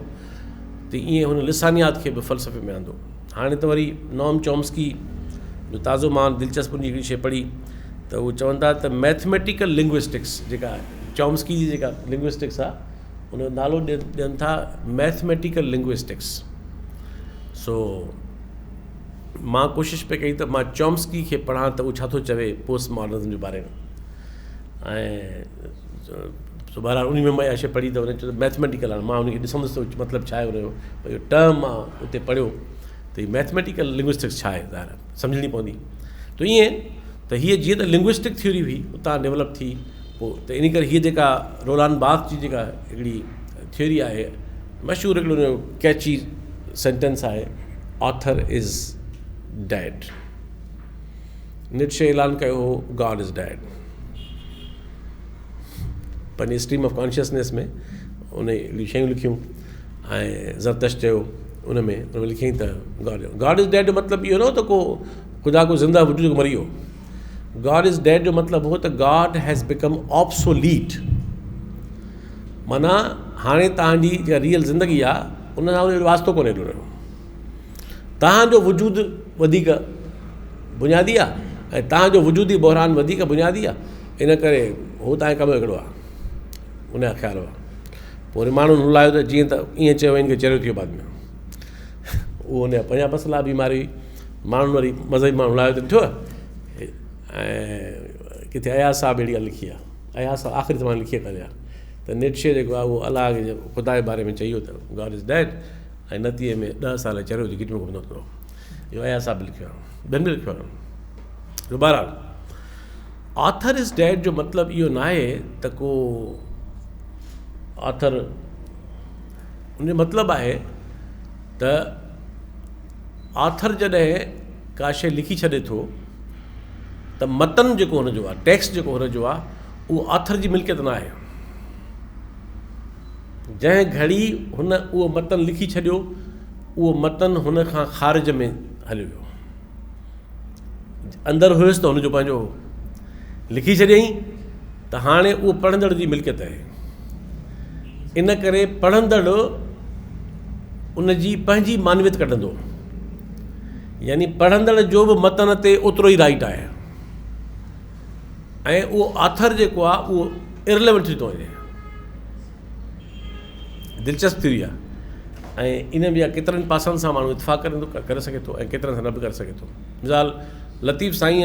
त ईअं हुन लिसानियात खे बि फ़लसफ़े में आंदो। हाणे त वरी नॉम चॉम्स्की जो ताज़ो मां दिलचस्प जी हिकिड़ी शइ पढ़ी त उहे चवनि था त मैथमेटिकल लिंग्विस्टिक्स जेका चॉम्स्की जी जेका लिंग्विस्टिक्स आहे उनजो नालो ॾियनि था मैथमेटिकल लिंग्विस्टिक्स। सो मां कोशिशि पे कई त मां चॉम्स्की खे पढ़ां त उहो छा थो चवे पोस्ट मॉडर्निज़म जे बारे में, ऐं बहरहाल उन में मां इहा शइ पढ़ी त हुन चयो मैथमेटिकल आहे। मां उनखे ॾिसंदुसि त मतिलबु छा आहे हुनजो, भई इहो टर्म मां उते पढ़ियो त हीअ मैथमेटिकल लिंग्विस्टिक्स छा आहे, ज़ाहिर सम्झणी पवंदी। त ईअं त हीअ जीअं त लिंग्विस्टिक थ्योरी हुई उतां डेवलप थी, पोइ त इन करे हीअ जेका रोलान बार्थ जी जेका हिकिड़ी थ्योरी आहे, मशहूरु हिकिड़ो हुनजो कैची सेंटेंस आहे, ऑथर इज़ डेड। नीट्शे ऐलान कयो हो गॉड इज़ डेड। पंहिंजी स्ट्रीम ऑफ कॉन्शियसनेस में उन अहिड़ियूं शयूं लिखियूं, ऐं ज़रतश चयो उन में लिखियईं त गॉड इज़ डेड जो मतिलबु इहो न हो त को ख़ुदा को ज़िंदा वजूद मरी वियो। गॉड इज़ डेड जो मतिलबु हो त गॉड हैज़ बिकम ऑब्सोलीट, माना हाणे तव्हांजी जेका रियल ज़िंदगी आहे उन सां उन जो वास्तो कोन्हे ॾिनो। तव्हांजो वजूद वधीक बुनियादी आहे ऐं तव्हांजो वजूदी बहरान वधीक बुनियादी आहे, इन करे हू तव्हांजे कम जो हिकिड़ो आहे, उनजा ख़्यालु हुआ। पोइ वरी माण्हुनि हुलायो त जीअं त ईअं चयो इनखे चरियो थियो बाद में, उहो उनजा पंहिंजा मसइला बीमारी माण्हुनि वरी मज़हबी माण्हू हुलायो त ॾिठो। ऐं किथे अयाज़ साहब अहिड़ी ॻाल्हि लिखी आहे, अयाज़ साहब आख़िरी ज़माने लिखी करे आहे त नीट्शे जेको आहे उहो अलाह जे ख़ुदा जे बारे में चई वियो त गॉड इज़ डेड, ऐं नतीजे में 10 साल चरियो जी गिट में कोन्ह थो। इहो अयाज़ साहब लिखियो आहे, ॿियनि बि लिखियो आहे। जो बहरहाल ऑथर इज़ डेड जो मतिलबु इहो न आहे त को ऑथर, उनजो मतिलबु आहे त ऑथर जॾहिं का शइ लिखी छॾे थो त मतन जेको हुनजो आहे, टेक्स्ट जेको हुनजो आहे, उहो ऑथर जी मिल्कियत न आहे। जंहिं घड़ी हुन उहो मतन लिखी छॾियो, उहो मतन हुन खां ख़ारिज में हलियो वियो। अंदरि हुयुसि त हुनजो पंहिंजो लिखी छॾियईं त हाणे उहो पढ़ंदड़ जी मिल्कियत आहे। इन करे पढ़ंदड़ उन जी पंहिंजी मानवियत कढंदो, यानी पढ़ंदड़ जो बि मतन ते ओतिरो ई राइट आहे, ऐं उहो ऑथर जेको आहे उहो इरलेवेंट थी थो वञे। दिलचस्प थी वई आहे, ऐं इन में केतिरनि पासनि सां माण्हू इतफ़ाक़ करे सघे थो ऐं केतिरनि सां न बि करे सघे थो। मिसाल लतीफ़ साईं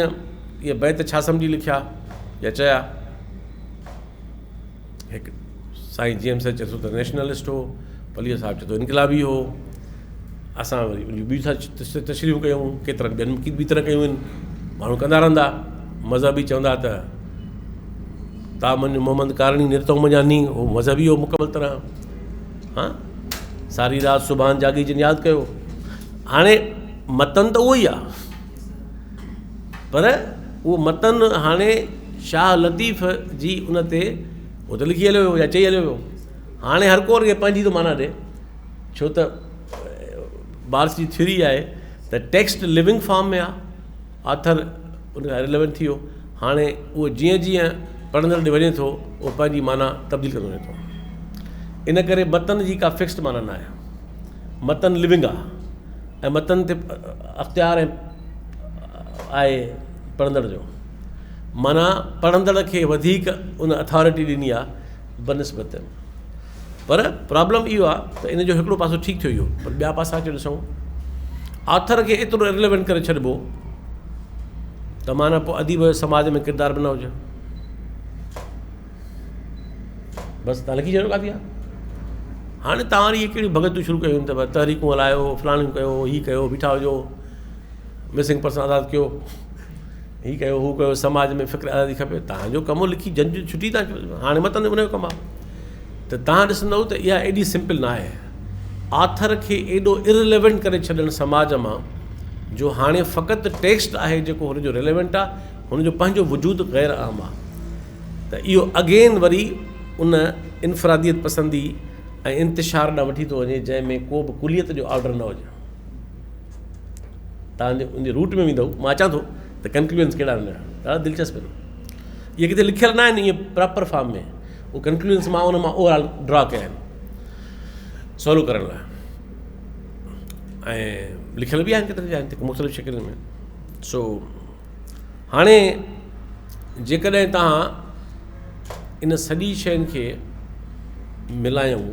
इहे बैत छा सम्झी लिखिया या चया, हिकु साईं जी एम साईं चए थो त नेशनलिस्ट हो, पलीअ साहिबु चए थो इनकलाबी हो, असां वरी उन ॿियूं तशरीहूं कयूं, केतिरनि ॿियनि ॿी तरह कयूं आहिनि, माण्हू कंदा रहंदा। मज़हबी चवंदा त तामन मोहम्मद कारणी निरतो मञानी, उहो मज़हबी हो मुकमल तरह। हा, सारी राति सुभाणे जागी जिन यादि कयो। हाणे मतन त उहो ई आहे, पर उहो मतन हाणे शाह लतीफ़ जी उन ते उहो त लिखी हलियो वियो या चई हलियो वियो। हाणे हर को खे पंहिंजी थो माना ॾिए, छो त बार्स जी थ्योरी आहे त टेक्स्ट लिविंग फॉर्म में आहे, ऑथर उन खां रिलेवेंट थी वियो। हाणे उहो जीअं जीअं पढ़ंदड़ ॾे वञे थो उहो पंहिंजी माना तब्दील कंदो वञे थो। इन करे मतन जी का फिक्स्ड माना न आहे, मतन लिविंग आहे ऐं मतन ते अख़्तियार आहे पढ़ंदड़ जो। माना पढ़ंदड़ खे वधीक उन अथॉरिटी ॾिनी आहे बनस्बत। पर प्रॉब्लम इहो आहे त इन जो हिकिड़ो पासो ठीकु थियो इहो, पर ॿिया पासा अची ॾिसूं, ऑथर खे एतिरो रिलेवेंट करे छॾिबो त माना पोइ अदीब जो समाज में किरदार बि न हुजे, बसि तव्हां लिखी छॾियो काफ़ी आहे। हाणे तव्हां वरी कहिड़ियूं भॻतूं शुरू कयूं त तहरीकूं हलायो, फलाणियूं कयो, हीअ कयो, बीठा हुजो, मिसिंग पर्सन आज़ादु कयो, हीअ कयो, हू कयो, समाज में फ़िक्र आज़ादी खपे। तव्हांजो कमु लिखी जंज छुटी था कयो, हाणे मतन उनजो कमु आहे। त तव्हां ॾिसंदव त इहा एॾी सिंपल न आहे। ऑथर खे एॾो इररिलेवेंट करे छॾणु समाज मां, जो हाणे फ़क़ति टेक्स्ट आहे जेको हुनजो रिलेवेंट आहे, हुनजो पंहिंजो वजूद ग़ैर आम आहे। त इहो अगेन वरी उन इनफ़रादियत पसंदी ऐं इंतिशार ॾांहुं वठी थो वञे, जंहिंमें को बि कुलियत जो ऑर्डर न हुजे। तव्हांजे उनजे रूट में वेंदव, मां अचां थो त कंक्लूजन्स कहिड़ा आहिनि ॾाढा दिलचस्प आहिनि. इहे किथे लिखियल न आहिनि ईअं प्रॉपर फॉर्म में. उहे कंक्लूजन्स मां उन मां ओवरऑल ड्रॉ कया आहिनि सवलो करण लाइ. ऐं लिखियल बि आहिनि केतिरे आहिनि मुख़्तलिफ़ शकिलुनि में. सो हाणे जेकॾहिं तव्हां इन सॼी शयुनि खे मिलायूं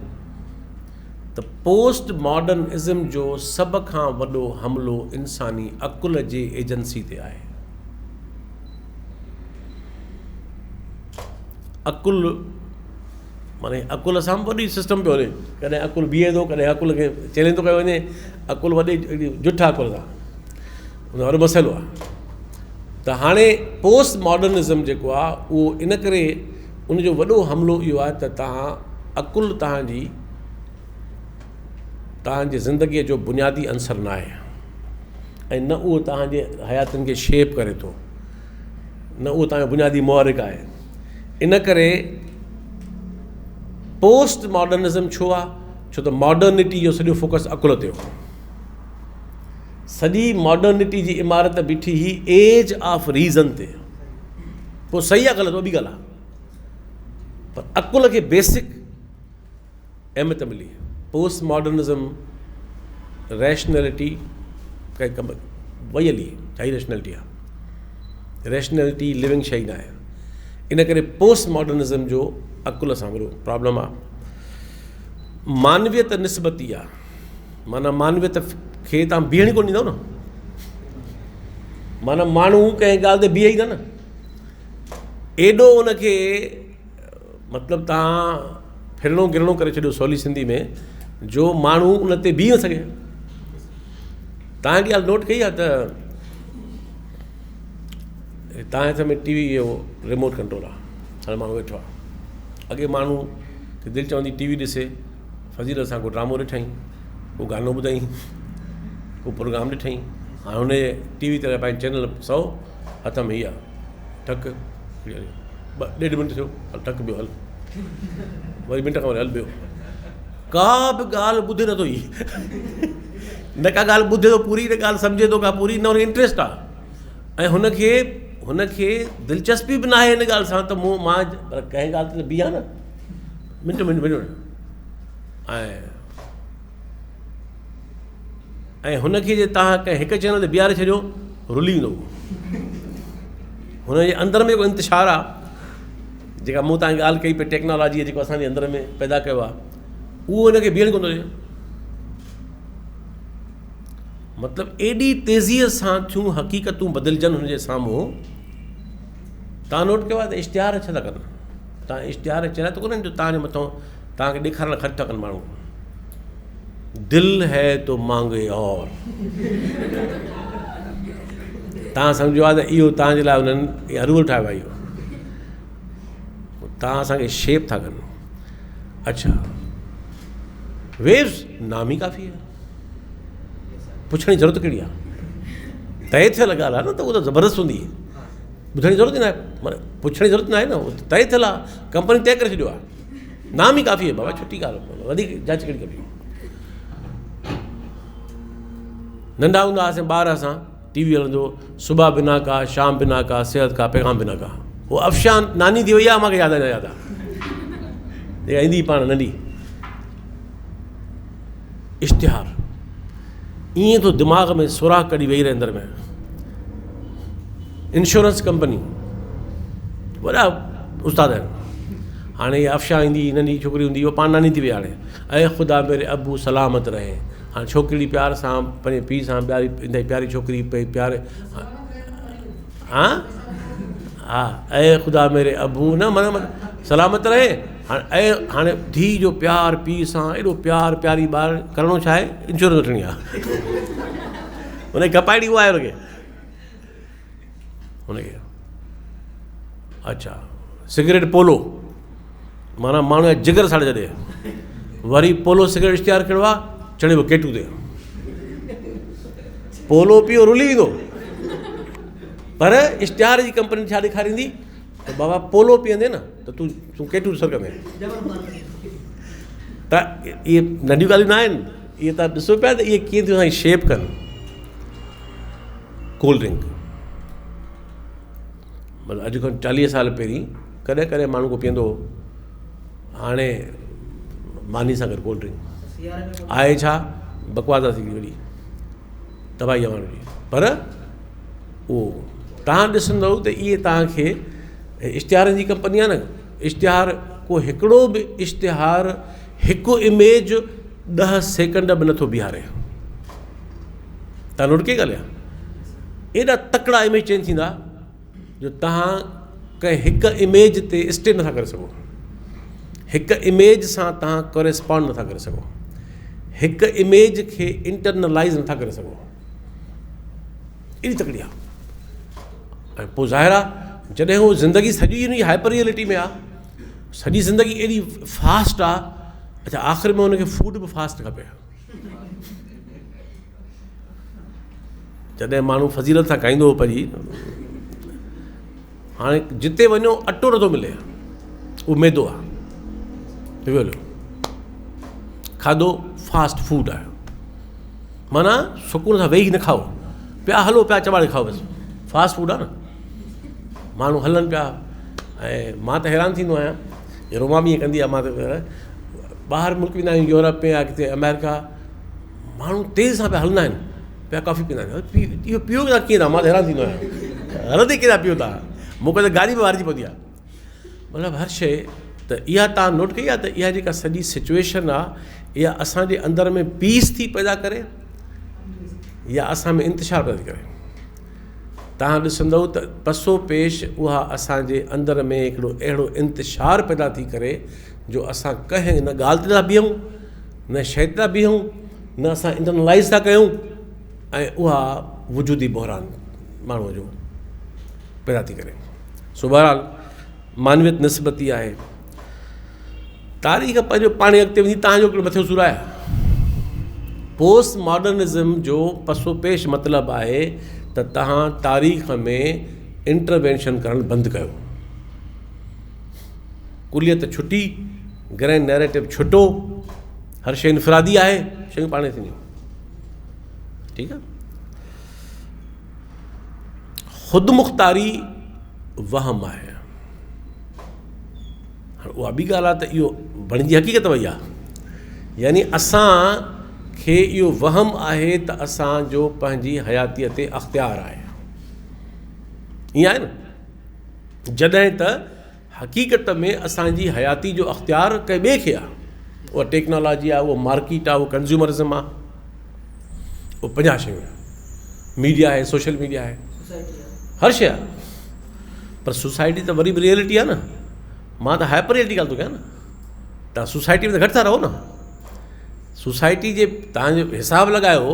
त पोस्ट मॉडर्निज़म जो सभ खां वॾो हमिलो इंसानी अकुल जे एजेंसी ते आहे. अकुल माने अकुल सां वॾी सिस्टम पियो हले. कॾहिं अकुल बीहे थो, कॾहिं अकुल खे चैलेंज थो कयो वञे. अकुल वॾे जुठा अकुल सां उन वॾो मसइलो आहे. त हाणे पोस्ट मॉडर्निज़म जेको आहे उहो इन करे उनजो वॾो हमिलो इहो आहे त अकुल तव्हांजे ज़िंदगीअ जो बुनियादी अंसर न आहे ऐं न उहो तव्हांजे हयातुनि खे शेप करे थो, न उहो तव्हांजो बुनियादी मुहरिक आहे. इन करे पोस्ट मॉडर्निज़म छो आहे? छो त मॉडर्निटी जो सॼो फोकस अकुल ते हो. सॼी मॉडर्निटी जी इमारत बीठी ही एज ऑफ रीज़न ते. पोइ सही आहे ग़लति, उहा ॿी ॻाल्हि आहे, पर अकुल खे बेसिक अहमियत मिली. पोस्ट मॉडर्निज़म रैशनैलिटी काई कम वई हली, छाई रैशनैलिटी आहे? रैशनैलिटी लिविंग शइ न आहे. इन करे पोस्ट मॉडर्निज़म जो अकुल सां वॾो प्रॉब्लम आहे. मानवियत निस्बती आहे, माना मानवियत खे तव्हां बीहणी कोन ॾींदव न. माना माण्हू कंहिं ॻाल्हि ते बीहे ई न एॾो उनखे मतिलबु तव्हां फिरणो गिरणो करे छॾियो सवली सिंधी में जो माण्हू उन ते बीह न सघे. तव्हां हिकिड़ी ॻाल्हि नोट कई आहे त तव्हांजे हथ में टीवी जो रिमोट कंट्रोल आहे, हाणे माण्हू वेठो आहे. अॻे माण्हू खे दिलि चवंदी टीवी ॾिसे, फज़ील सां को ड्रामो ॾिठईं, को गानो ॿुधईं, को प्रोग्राम ॾिठईं. हाणे हुन टीवी ते पंहिंजे चैनल 100 हथ में ई आहे, ठक 1.5 मिंट थियो, हल ठक ॿियो हल, वरी मिंट खां वरी हल ॿियो. का बि ॻाल्हि ॿुधे नथो ई न का ॻाल्हि ॿुधे थो पूरी, न ॻाल्हि सम्झे थो का पूरी, न हुन इंट्रस्ट आहे. ऐं हुनखे दिलचस्पी बि न आहे हिन ॻाल्हि सां त मां कंहिं ॻाल्हि ते बीहां न मिंट. ऐं हुनखे जे तव्हां कंहिं हिकु चैनल ते बीहारे छॾियो रुली वेंदो. हुनजे अंदरि में जेको इंतिशार आहे, जेका मूं तव्हांखे ॻाल्हि कई पई टेक्नोलॉजी जेको असांजे अंदरि में पैदा कयो आहे, उहो हिनखे बीहण कोन थो ॾिए. मतिलबु एॾी तेज़ीअ सां थियूं हक़ीक़तूं बदिलजनि हुनजे साम्हूं. तव्हां नोट कयो आहे त इश्तिहार छा था कनि? तव्हां इश्तिहार चढ़ाए थो कोन्हे जो तव्हांजे मथां तव्हांखे ॾेखारण ख़र्चु था कनि माण्हू. दिल है तो मांगे और तव्हां सम्झो आहे त इहो तव्हांजे लाइ उन्हनि रूल ठाहियो आहे. इहो तव्हां असांखे शेप था कनि. अच्छा, वेव्स नाम ई काफ़ी आहे, पुछण जी ज़रूरत कहिड़ी आहे? तय थियल ॻाल्हि आहे न त उहा त ज़बरदस्त हूंदी. ॿुधण जी ज़रूरत ई न आहे, माना पुछण जी ज़रूरत न आहे न, उहो तय थियल आहे, कंपनी तय करे छॾियो आहे. नाम ई काफ़ी आहे बाबा, छुटी ॻाल्हि, वधीक जांच कहिड़ी कबी. नंढा हूंदा हुआसीं ॿार, असां टीवी हलंदो, सुबह बिना का, शाम बिना का, सेहत का, पैगाम बिना का. उहो अफ़शान नानी थी वई आहे, मूंखे यादि आहे, यादि आहे जेका ईंदी पाण नंढी. इश्तिहार ईअं थो दिमाग़ में सुराख कढी वेही रहे अंदरि में. इंश्योरेंस कंपनी वॾा उस्ताद आहिनि. हाणे इहा अफ़शा ईंदी, नंढी छोकिरी हूंदी, उहा पाण नानी थी वई. हाणे ऐं ख़ुदा मेरे अबू सलामत रहे. हाणे छोकिरी प्यार सां पंहिंजे पीउ सां प्यारी ईंदी, प्यारी छोकिरी पई प्यारे. हा हा, ऐं ख़ुदा मेरे अबू न माना सलामत रहे. हाणे धीउ जो प्यार पीउ सां एॾो प्यार, प्यारी ॿार करिणो छा आहे? इंश्योरेंस वठणी आहे. हुनखे कपाइणी उहा आहे हुनखे. अच्छा, सिगरेट पोलो, माना माण्हू जा जिगर साड़े छॾे. वरी पोलो सिगरेट इश्तिहार कहिड़ो आहे? चढ़ियो केटू ते. पोलो पीओ रुली वेंदो, पर इश्तिहार जी कंपनी छा ॾेखारींदी त बाबा पोलो पीअंदे न त तूं केटू सर कंदे. त इहे नंढियूं ॻाल्हियूं न आहिनि. इहे तव्हां ॾिसो पिया त इहे कीअं थियूं असांजी शेप कनि. कोल्ड ड्रिंक मतिलबु अॼु खां 40 साल पहिरीं कॾहिं कॾहिं माण्हू को पीअंदो हो, हाणे मानी सां गॾु कोल्ड ड्रिंक आहे छा बकवास थी वई तबाही आहे माण्हू जी। पर उहो तव्हां ॾिसंदव त इहे तव्हांखे इश्तिहारनि जी कंपनी आहे न, इश्तिहार को हिकिड़ो बि इश्तिहार हिकु इमेज 10 सेकंड बि नथो बीहारे। तव्हां नोट कई ॻाल्हि आहे, एॾा तकिड़ा इमेज चेंज थींदा जो तव्हां कंहिं हिकु इमेज ते स्टे नथा करे सघो, हिकु इमेज सां तव्हां कॉरेस्पॉन्ड नथा करे सघो, हिकु इमेज खे इंटरनलाइज़ नथा करे सघो, एॾी तकड़ी आहे। ऐं पोइ ज़ाहिर आहे जॾहिं उहो ज़िंदगी सॼी हुन जी हाइपर रियलिटी में आहे, सॼी ज़िंदगी एॾी फास्ट आहे, अच्छा आख़िर में हुनखे फूड बि फास्ट खपे। जॾहिं माण्हू फज़ीलत सां खाईंदो हो पंहिंजी, हाणे जिते वञो अटो नथो मिले, उहो मैदो आहे, खाधो फास्ट फूड आहे, माना सुकून सां वेही न खाओ, पिया हलो पिया चबाड़े खाओ, बसि फास्ट फूड आहे न, माण्हू हलनि पिया। ऐं मां त हैरान थींदो आहियां, रोमा बि ईअं कंदी आहे, मां त ॿाहिरि मुल्क वेंदा आहियूं, यूरोप में या किथे अमेरिका, माण्हू तेज़ सां पिया हलंदा आहिनि, पिया कॉफ़ी पीअंदा आहिनि, इहो पियो था कीअं था, मां त हैरान थींदो आहियां, हलंदे कीअं था पियो था, मूंखे त गाॾी बि वारिजी पवंदी आहे। मतिलबु हर शइ त इहा तव्हां नोट कई आहे त इहा जेका सॼी सिचुएशन आहे, इहा असांजे अंदरि में पीस थी पैदा करे या असां में इंतिशार पैदा थी करे। तव्हां ॾिसंदव त पसो पेश उहा असांजे अंदरि में हिकिड़ो अहिड़ो इंतिशार पैदा थी करे जो असां कंहिं न ॻाल्हि ते था बीहूं, न शइ ते था बीहूं, न असां इंटरनलाइज़ था कयूं, ऐं उहा वजूदी बहरान माण्हूअ जो पैदा थी करे। सो बहरहाल मानवियत निस्बती आहे, तारीख़ पंहिंजो पाण अॻिते वञी तव्हांजो हिकिड़ो मथियो सूर आहे। पोस्ट मॉडर्निज़म जो पसो पेश मतिलबु आहे त तव्हां तारीख़ में इंटरवेंशन करणु बंदि कयो, कुलियत छुटी, ग्रैंड नैरेटिव छुटो, हर शइ इनफरादी आहे, शयूं पाणे थींदियूं, ठीकु आहे। ख़ुदि वहम आहे, हाणे उहा बि ॻाल्हि आहे त इहो बणिजी हक़ीक़त वई आहे, यानी असांखे इहो वहम आहे त असांजो पंहिंजी हयातीअ ते अख़्तियार आहे, ईअं आहे न, जॾहिं त हक़ीक़त में असांजी हयाती जो अख़्तियार कंहिं ॿिए खे आहे, उहा टेक्नोलॉजी आहे, उहो मार्केट आहे, उहो कंज़्यूमरिज़म आहे, उहो 50 शयूं आहे, मीडिया आहे, सोशल मीडिया आहे, हर शइ आहे। पर सोसाइटी त वरी बि रियलिटी आहे न, मां त हाइपर रियलिटी ॻाल्हि थो कयां न, तव्हां सोसाइटी में त घटि था रहो न, सोसाइटी जे तव्हांजो हिसाबु लॻायो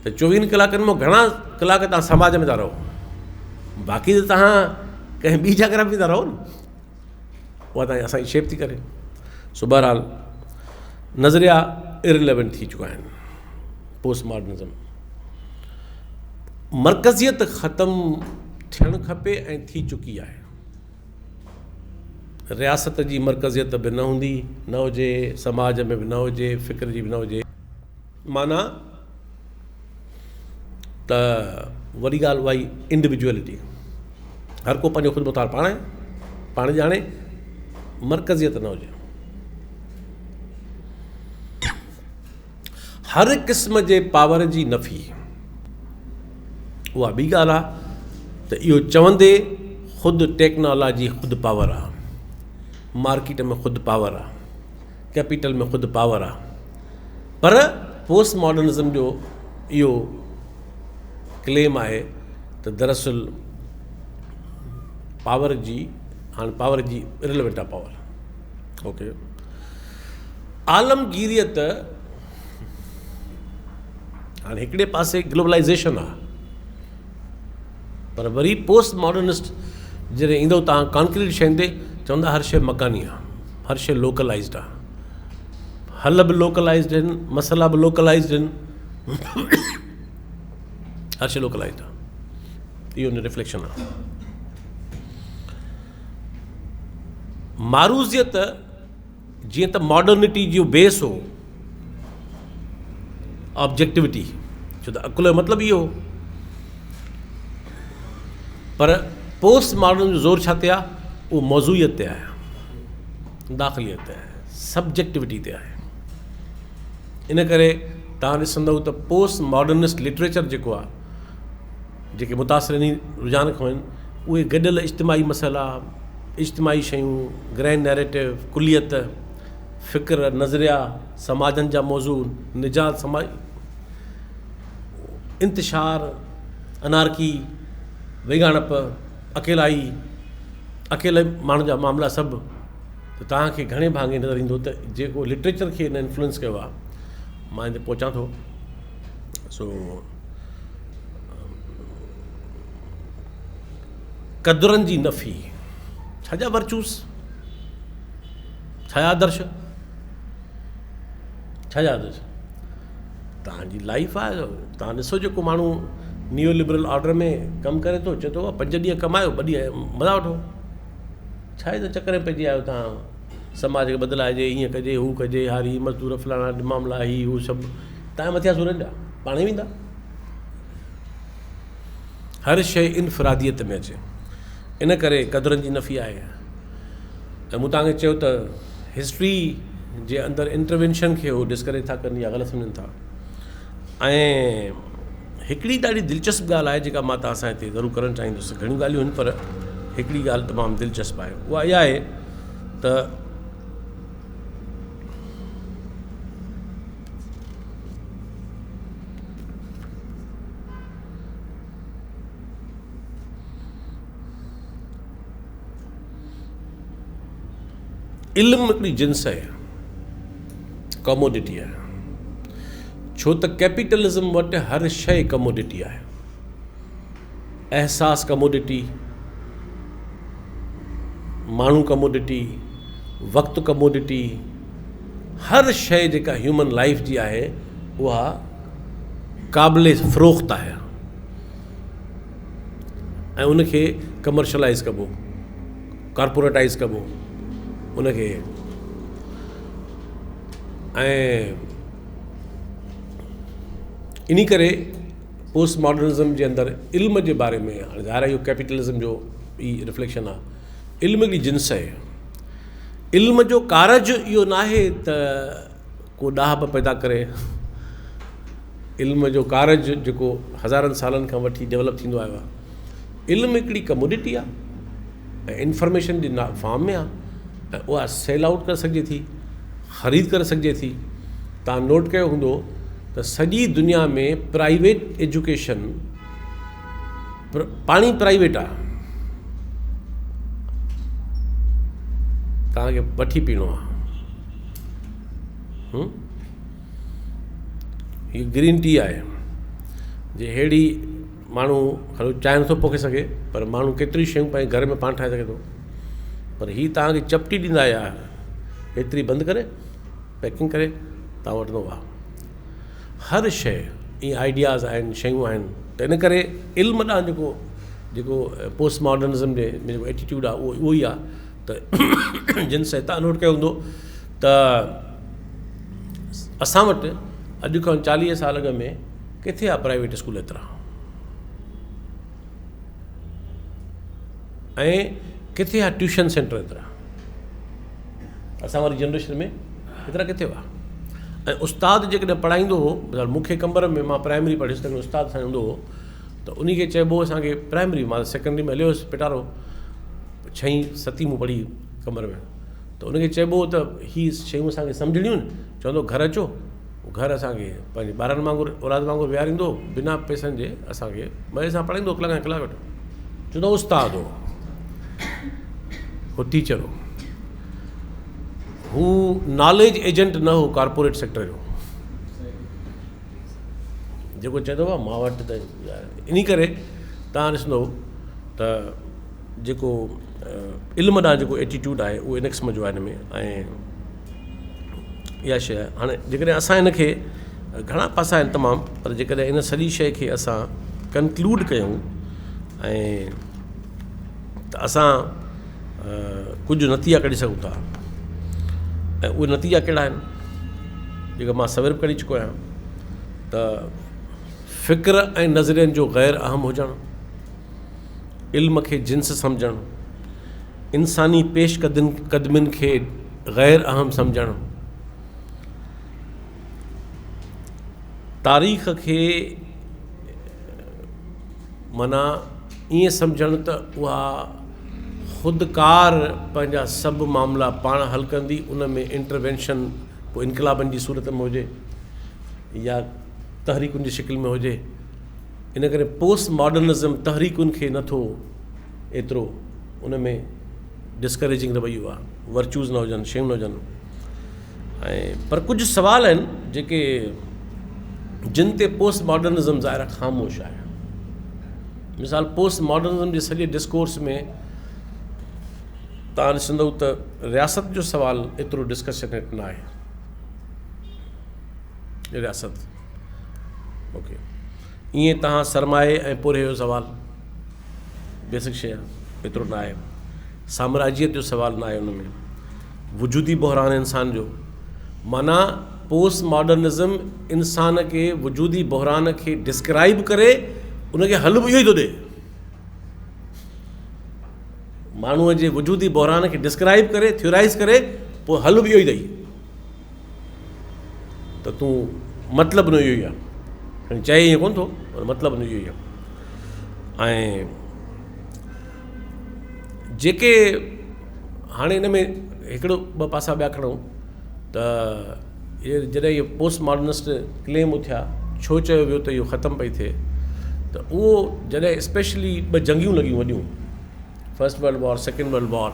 त 24 कलाकनि मां घणा कलाक तव्हां समाज में था रहो, बाक़ी त तव्हां कंहिं ॿी जॻह बि था रहो न, उहा तव्हांजी असांजी शेप थी करे। सो बहरहाल नज़रिया इररिलेवेंट थी चुका आहिनि, पोस्ट मॉडर्निज़म, मरकज़ियत ख़तमु थियणु खपे ऐं थी चुकी आहे। रियासत जी मरकज़ियत बि न हूंदी, न हुजे, समाज में बि न हुजे, फ़िक्र जी बि न हुजे, माना त वरी ॻाल्हि उहा ई इंडिविजुअलिटी, हर को पंहिंजो ख़ुदि मुख़्तार पाण ॼाणे, मरकज़ियत न हुजे। हर क़िस्म जे पावर जी नफ़ी, उहा ॿी ॻाल्हि आहे त इहो चवंदे ख़ुदि टेक्नोलॉजी ख़ुदि पावर आहे, मार्केट में ख़ुदि पावर आहे, कैपिटल में ख़ुदि पावर आहे, पर पोस्ट मॉडर्निज़म जो इहो क्लेम आहे त दरअसल पावर जी, हाणे पावर जी इररिलेवेंट आहे पावर, ओके। आलमगीरियत हाणे हिकिड़े पासे ग्लोबलाइज़ेशन आहे, पर वरी पोस्ट मॉडर्निस्ट जॾहिं ईंदो तव्हां कॉन्क्रीट शयुनि ते चवंदा हर शइ मकानी आहे, हर शइ लोकलाइज़्ड आहे, हल बि लोकलाइज़्ड आहिनि, मसाला बि लोकलाइज़्ड आहिनि, हर शइ लोकलाइज़्ड आहे, इहो हुन रिफ्लेक्शन आहे। मारूज़ियत जीअं त मॉडर्निटी जो बेस हो, ऑब्जेक्टिविटी, छो त अकुल जो मतिलबु इहो, पर पोस्ट मॉडर्न जो ज़ोर छा ते आहे, उहो मौज़ूइयत ते आहे, दाख़िलियत ते आहे, सब्जेक्टिविटी ते आहे। इन करे तव्हां ॾिसंदव त पोस्ट मॉडर्निस्ट लिटरेचर जेको आहे, जेके मुतासिरीनी रुझान खां आहिनि, उहे गॾियल इज्तिमाही मसइला, इज्तिमाही शयूं, ग्रैंड नैरेटिव, कुलियत, फ़िक्र, नज़रिया, समाजनि जा मौज़ू, निजात समाज, इंतिशार, अनारकी, वेगाणप, अकेलाई, अकेले माण्हू जा मामला सभु, त तव्हांखे घणे भाङे नज़र ईंदो त जेको लिटरेचर खे हिन इन्फ्लुएंस कयो आहे। मां हिते पहुचां थो। सो क़दुरनि जी नफ़ी, छाजा वर्चूस, छाजा आदर्श, छाजा आदर्श तव्हांजी लाइफ आहे। तव्हां ॾिसो जेको माण्हू नियो लिबरल ऑर्डर में कमु करे थो, चए थो 5 ॾींहं कमायो, 2 ॾींहं मज़ा वठो। छा आहे त चकर में पइजी आयो तव्हां, समाज खे बदिलाइजे, ईअं कजे, हू कजे, हारी मज़दूर फलाणा मामला ही हू सभु तव्हांजे मथियां सूरनि जा पाण ई वेंदा। हर शइ इनफ़रादियत में अचे, इन करे क़दुरनि जी नफ़ी आहे। ऐं मूं तव्हांखे चयो त हिस्ट्री जे अंदरि इंटरवेंशन खे उहो डिस्करेज था कनि या ग़लति सम्झनि था। ऐं हिकिड़ी ॾाढी दिलचस्प ॻाल्हि आहे जेका मां तव्हां सां हिते ज़रूरु करणु चाहींदुसि। घणियूं ॻाल्हियूं आहिनि, पर हिकिड़ी ॻाल्हि तमामु दिलचस्प आहे। उहा इहा आहे त इल्मु हिकिड़ी जिन्स आहे, कमोडिटी आहे। छो त कैपिटलिज़म वटि हर शइ कमोडिटी आहे। अहसास कमोडिटी, माण्हू कमोडिटी, वक़्तु कमोडिटी, हर शइ जेका ह्यूमन लाइफ जी आहे उहा क़ाबिले फ़रोख़्त आहे ऐं उनखे कमर्शलाइज़ कबो, कॉर्पोरेटाइज़ कबो उनखे। ऐं इन करे पोस्ट मॉडर्निज़म जे अंदरि इल्म जे बारे में, हाणे ज़ाहिर आहे इहो कैपिटलिज़म जो ई रिफ्लेक्शन आहे। इल्म हिकिड़ी जिन्स आहे। इल्म जो कारज इहो न आहे त को ॾाहप पैदा करे। इल्म जो कारज जेको हज़ारनि सालनि खां वठी डेवलप थींदो आयो आहे। इल्म हिकिड़ी कमोडिटी आहे ऐं इंफॉर्मेशन जी फॉर्म में आहे ऐं उहा सेल आउट करे सघिजे थी, ख़रीद करे सघिजे थी। तव्हां नोट कयो हूंदो त सॼी दुनिया में प्राइवेट एजुकेशन पाणी प्राइवेट आहे, तव्हांखे वठी पीअणो आहे। हीअ ग्रीन टी आहे जे अहिड़ी माण्हू हलो चांहि नथो पोखे सघे, पर माण्हू केतिरी शयूं पंहिंजे घर में पाण ठाहे सघे थो। पर हीअ तव्हांखे चपटी ॾींदा या एतिरी बंदि करे पैकिंग करे तव्हां वठंदो आहे। हर शइ ईअं आइडियाज़ आहिनि, शयूं आहिनि। त इन करे इल्म ॾांहुं जेको पोस्ट मॉडर्निज़म जे जेको एटीट्यूड आहे उहो ई आहे। त जिन से तव्हां नोट कयो हूंदो त असां वटि अॼु खां 40 साल अॻ में किथे आहे प्राइवेट स्कूल एतिरा, ऐं किथे आहे ट्यूशन सेंटर एतिरा। असां वारी जनरेशन में एतिरा किथे हुआ। ऐं उस्ताद जेकॾहिं पढ़ाईंदो हो, मूंखे कमर में मां प्राइमरी पढ़ियुसि त उस्ताद सां हूंदो हो त उनखे चइबो असांखे प्राइमरी, मां सेकेंडरी में हलियो हुयुसि पिटारो, 6हीं 7हीं मूं पढ़ी कमर में। त उनखे चइबो हो त हीअ शयूं असांखे सम्झणियूं आहिनि। चवंदो घर अचो, घर असांखे पंहिंजे ॿारनि वांगुरु औलाद वांगुरु विहारींदो, बिना पैसनि जे असांखे मज़े सां पढ़ाईंदो, कलाक ऐं कलाक वठो। चवंदो उस्ताद हो, हो टीचर हो, हू नॉलेज एजेंट न हो कॉर्पोरेट सेक्टर जो जेको चए थो मां वटि। त इन करे तव्हां ॾिसंदो त जेको इल्म ॾांहुं जेको एटीट्यूड आहे उहो इन क़िस्म जो आहे हिन में। ऐं इहा शइ आहे। हाणे जेकॾहिं असां हिनखे घणा पासा आहिनि तमामु, पर जेकॾहिं इन सॼी शइ खे असां कंक्लूड कयूं ऐं त असां कुझु नतीजा कढी सघूं था। ऐं उहे नतीजा कहिड़ा आहिनि जेका मां सवेर बि कढी चुको आहियां त फ़िक्र ऐं नज़रियनि जो ग़ैर अहम हुजणु, इल्म खे जिन्स सम्झणु, इंसानी पेश क़दमिन खे ग़ैर अहम सम्झणु, तारीख़ खे माना ईअं सम्झणु त उहा ख़ुदकार पंहिंजा सभु मामला पाण हल कंदी, उन में इंटरवेंशन पोइ इनकलाबनि जी सूरत में हुजे या तहरीकुनि जी शिकिल में हुजे। इन करे पोस्ट मॉडर्निज़म तहरीकुनि खे नथो एतिरो उन में डिस्करेजिंग रवैयो आहे, वर्चूज़ न हुजनि, शयूं न हुजनि। ऐं पर कुझु सुवाल आहिनि जेके जिन ते पोस्ट मॉडर्निज़म ज़ाहिर ख़ामोश आहे। मिसाल पोस्ट मॉडर्निज़म जे सॼे डिस्कोर्स में तव्हां ॾिसंदव त रियासत जो सुवालु एतिरो डिस्कशन न आहे। रियासत ओके, ईअं तव्हां सरमाए ऐं पुरे जो सुवालु बेसिक शइ आहे, एतिरो न आहे। साम्राज्यत जो सुवालु न आहे उन में। वजूदी बहरान इंसान जो माना पोस्ट मॉडर्निज़म इंसान खे वजूदी बहरान खे डिस्क्राइब करे उनखे हल बि इहो ई थो ॾे। माण्हूअ जे वजूदी बहरान खे डिस्क्राइब करे, थ्योराइज़ करे, पोइ हल बि इहो ई अथई त तूं मतिलबु न इहो ई आहे। चए ईअं कोन थो, पर मतिलबु न इहो ई आहे। ऐं जेके हाणे हिन में हिकिड़ो ॿ पासा ॿिया खणूं त इहे जॾहिं इहे पोस्ट मॉडर्निस्ट क्लेम उथिया, छो चयो वियो त इहो ख़तमु पई थिए, त उहो जॾहिं स्पेशली 2 जंगियूं लॻियूं वॾियूं, first world war, second world war,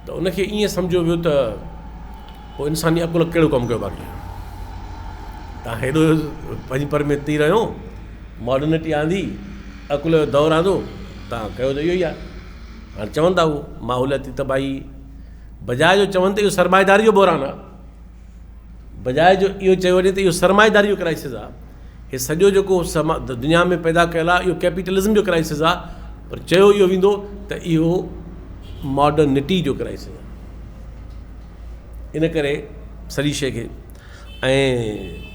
त उनखे ईअं सम्झो वियो त पोइ इंसानी अकुल कहिड़ो कमु कयो बाक़ी। तव्हां हेॾो पंहिंजी पर में थी रहियो, मॉडर्निटी आंदी, अकुल जो दौरु आंदो, तव्हां कयो त इहो ई आहे। हाणे चवनि था उहो माहौलियाती तबाही, बजाए जो चवनि त इहो सरमाएदारी जो बहरान आहे, बजाए जो इहो चयो वञे त इहो सरमाएदारी जो क्राइसिस आहे। हीउ सॼो जेको दुनिया में पैदा कयल आहे इहो कैपिटलिज़म जो क्राइसिस आहे, पर चयो इहो वेंदो त इहो मॉडर्निटी जो क्राइसिस आहे। इन करे सॼी शइ खे ऐं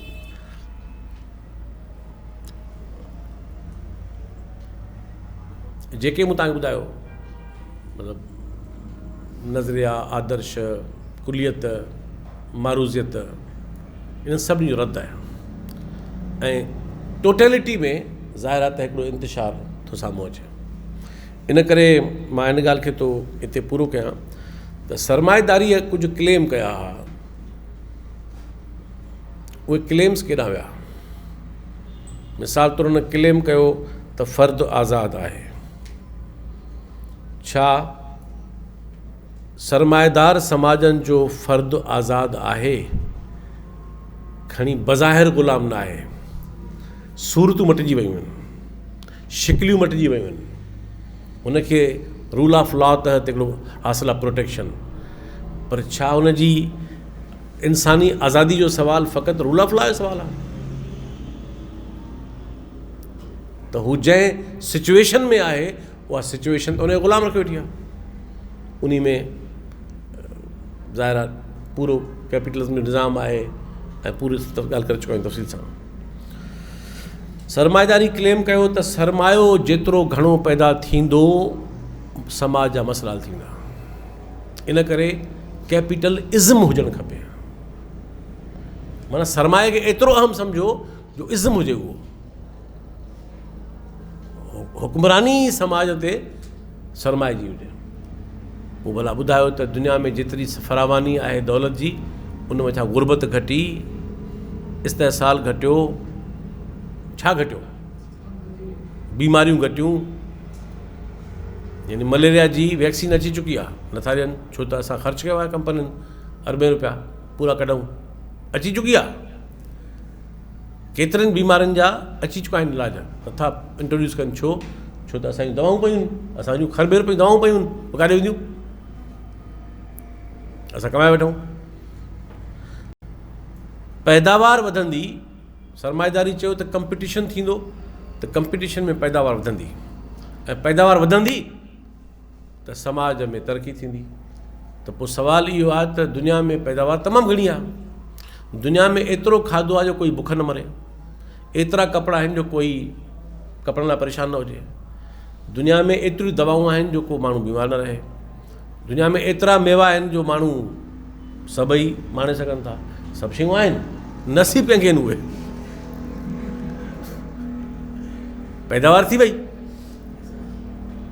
जेके मूं तव्हांखे ॿुधायो मतिलबु नज़रिया, आदर्श, कुलियत, मारूज़ियत, इन सभिनी जो रद्द आहे। ऐं टोटेलिटी में ज़ाहिर आहे त हिकिड़ो इंतिशार थो साम्हूं अचे। इन करे मां इन ॻाल्हि खे थो हिते पूरो कयां त सरमाएदारीअ कुझु क्लेम कया हुआ, उहे क्लेम्स केॾां विया। मिसाल तौरु हुन क्लेम कयो त फ़र्दु आज़ादु आहे। छा सरमाएदार समाजनि जो फ़र्दु आज़ादु आहे? खणी बज़ाहिर ग़ुलाम न आहे। सूरतूं मटिजी वियूं आहिनि, शिकिलियूं मटिजी वियूं आहिनि, हुनखे रूल ऑफ लॉ तहत हिकिड़ो हासिलु आहे प्रोटेक्शन। पर छा हुनजी इंसानी आज़ादी जो सुवालु फ़क़ति रूल ऑफ लॉ जो सुवालु आहे? त हू जंहिं सिचुएशन में आहे उहा सिचुएशन त उनखे ग़ुलाम रखे वेठी आहे। उन में ज़ाहिर आहे पूरो कैपिटलिज़म जो निज़ाम आहे ऐं पूरी ॻाल्हि करे चुका आहियूं तफ़सील सां। सरमाएदारी क्लेम कयो त सरमायो जेतिरो घणो पैदा थींदो समाज जा मसइला हल थींदा। इन करे कैपिटलिज़म हुजणु खपे। माना सरमाए खे एतिरो अहम सम्झो जो इज़म हुजे। उहो हुक्मरानी समाज ते सरमाए जी हुजे। पोइ भला ॿुधायो त दुनिया में जेतिरी फरावानी आहे दौलत जी, उन में छा गुरबत घटी, इस्तेसाल घटियो, छा घटियो? बीमारियूं घटियूं। यानी मलेरिया जी वैक्सीन अची चुकी आहे, नथा ॾियनि छो त असां ख़र्चु कयो आहे कंपनियुनि अरबे रुपया पूरा कढूं। अची चुकी आहे, केतिरनि बीमारियुनि जा अची चुका आहिनि इलाज, नथा इंट्रोड्यूस कनि। छो त असांजूं दवाऊं पयूं, असांजूं ख़रबे रुपए दवाऊं पयूं, काॾे वेंदियूं? असां कमाए वठूं। पैदावार वधंदी। सरमाएदारी चयो त कंपटीशन थींदो, त कंपटीशन में पैदावार वधंदी, ऐं पैदावार वधंदी त समाज में तरक़ी थींदी। त पोइ सुवालु इहो आहे त दुनिया में पैदावार तमामु घणी आहे, दुनिया में एतिरो खाधो आहे जो कोई बुख न मरे, एतिरा कपिड़ा आहिनि जो कोई कपिड़नि लाइ परेशान न हुजे, दुनिया में एतिरियूं दवाऊं आहिनि जो को माण्हू बीमार न रहे, दुनिया में एतिरा मेवा आहिनि जो माण्हू सभई माणे सघनि था, सभु शयूं आहिनि, नसीब कंहिंखे आहिनि उहे, पैदावार थी वई,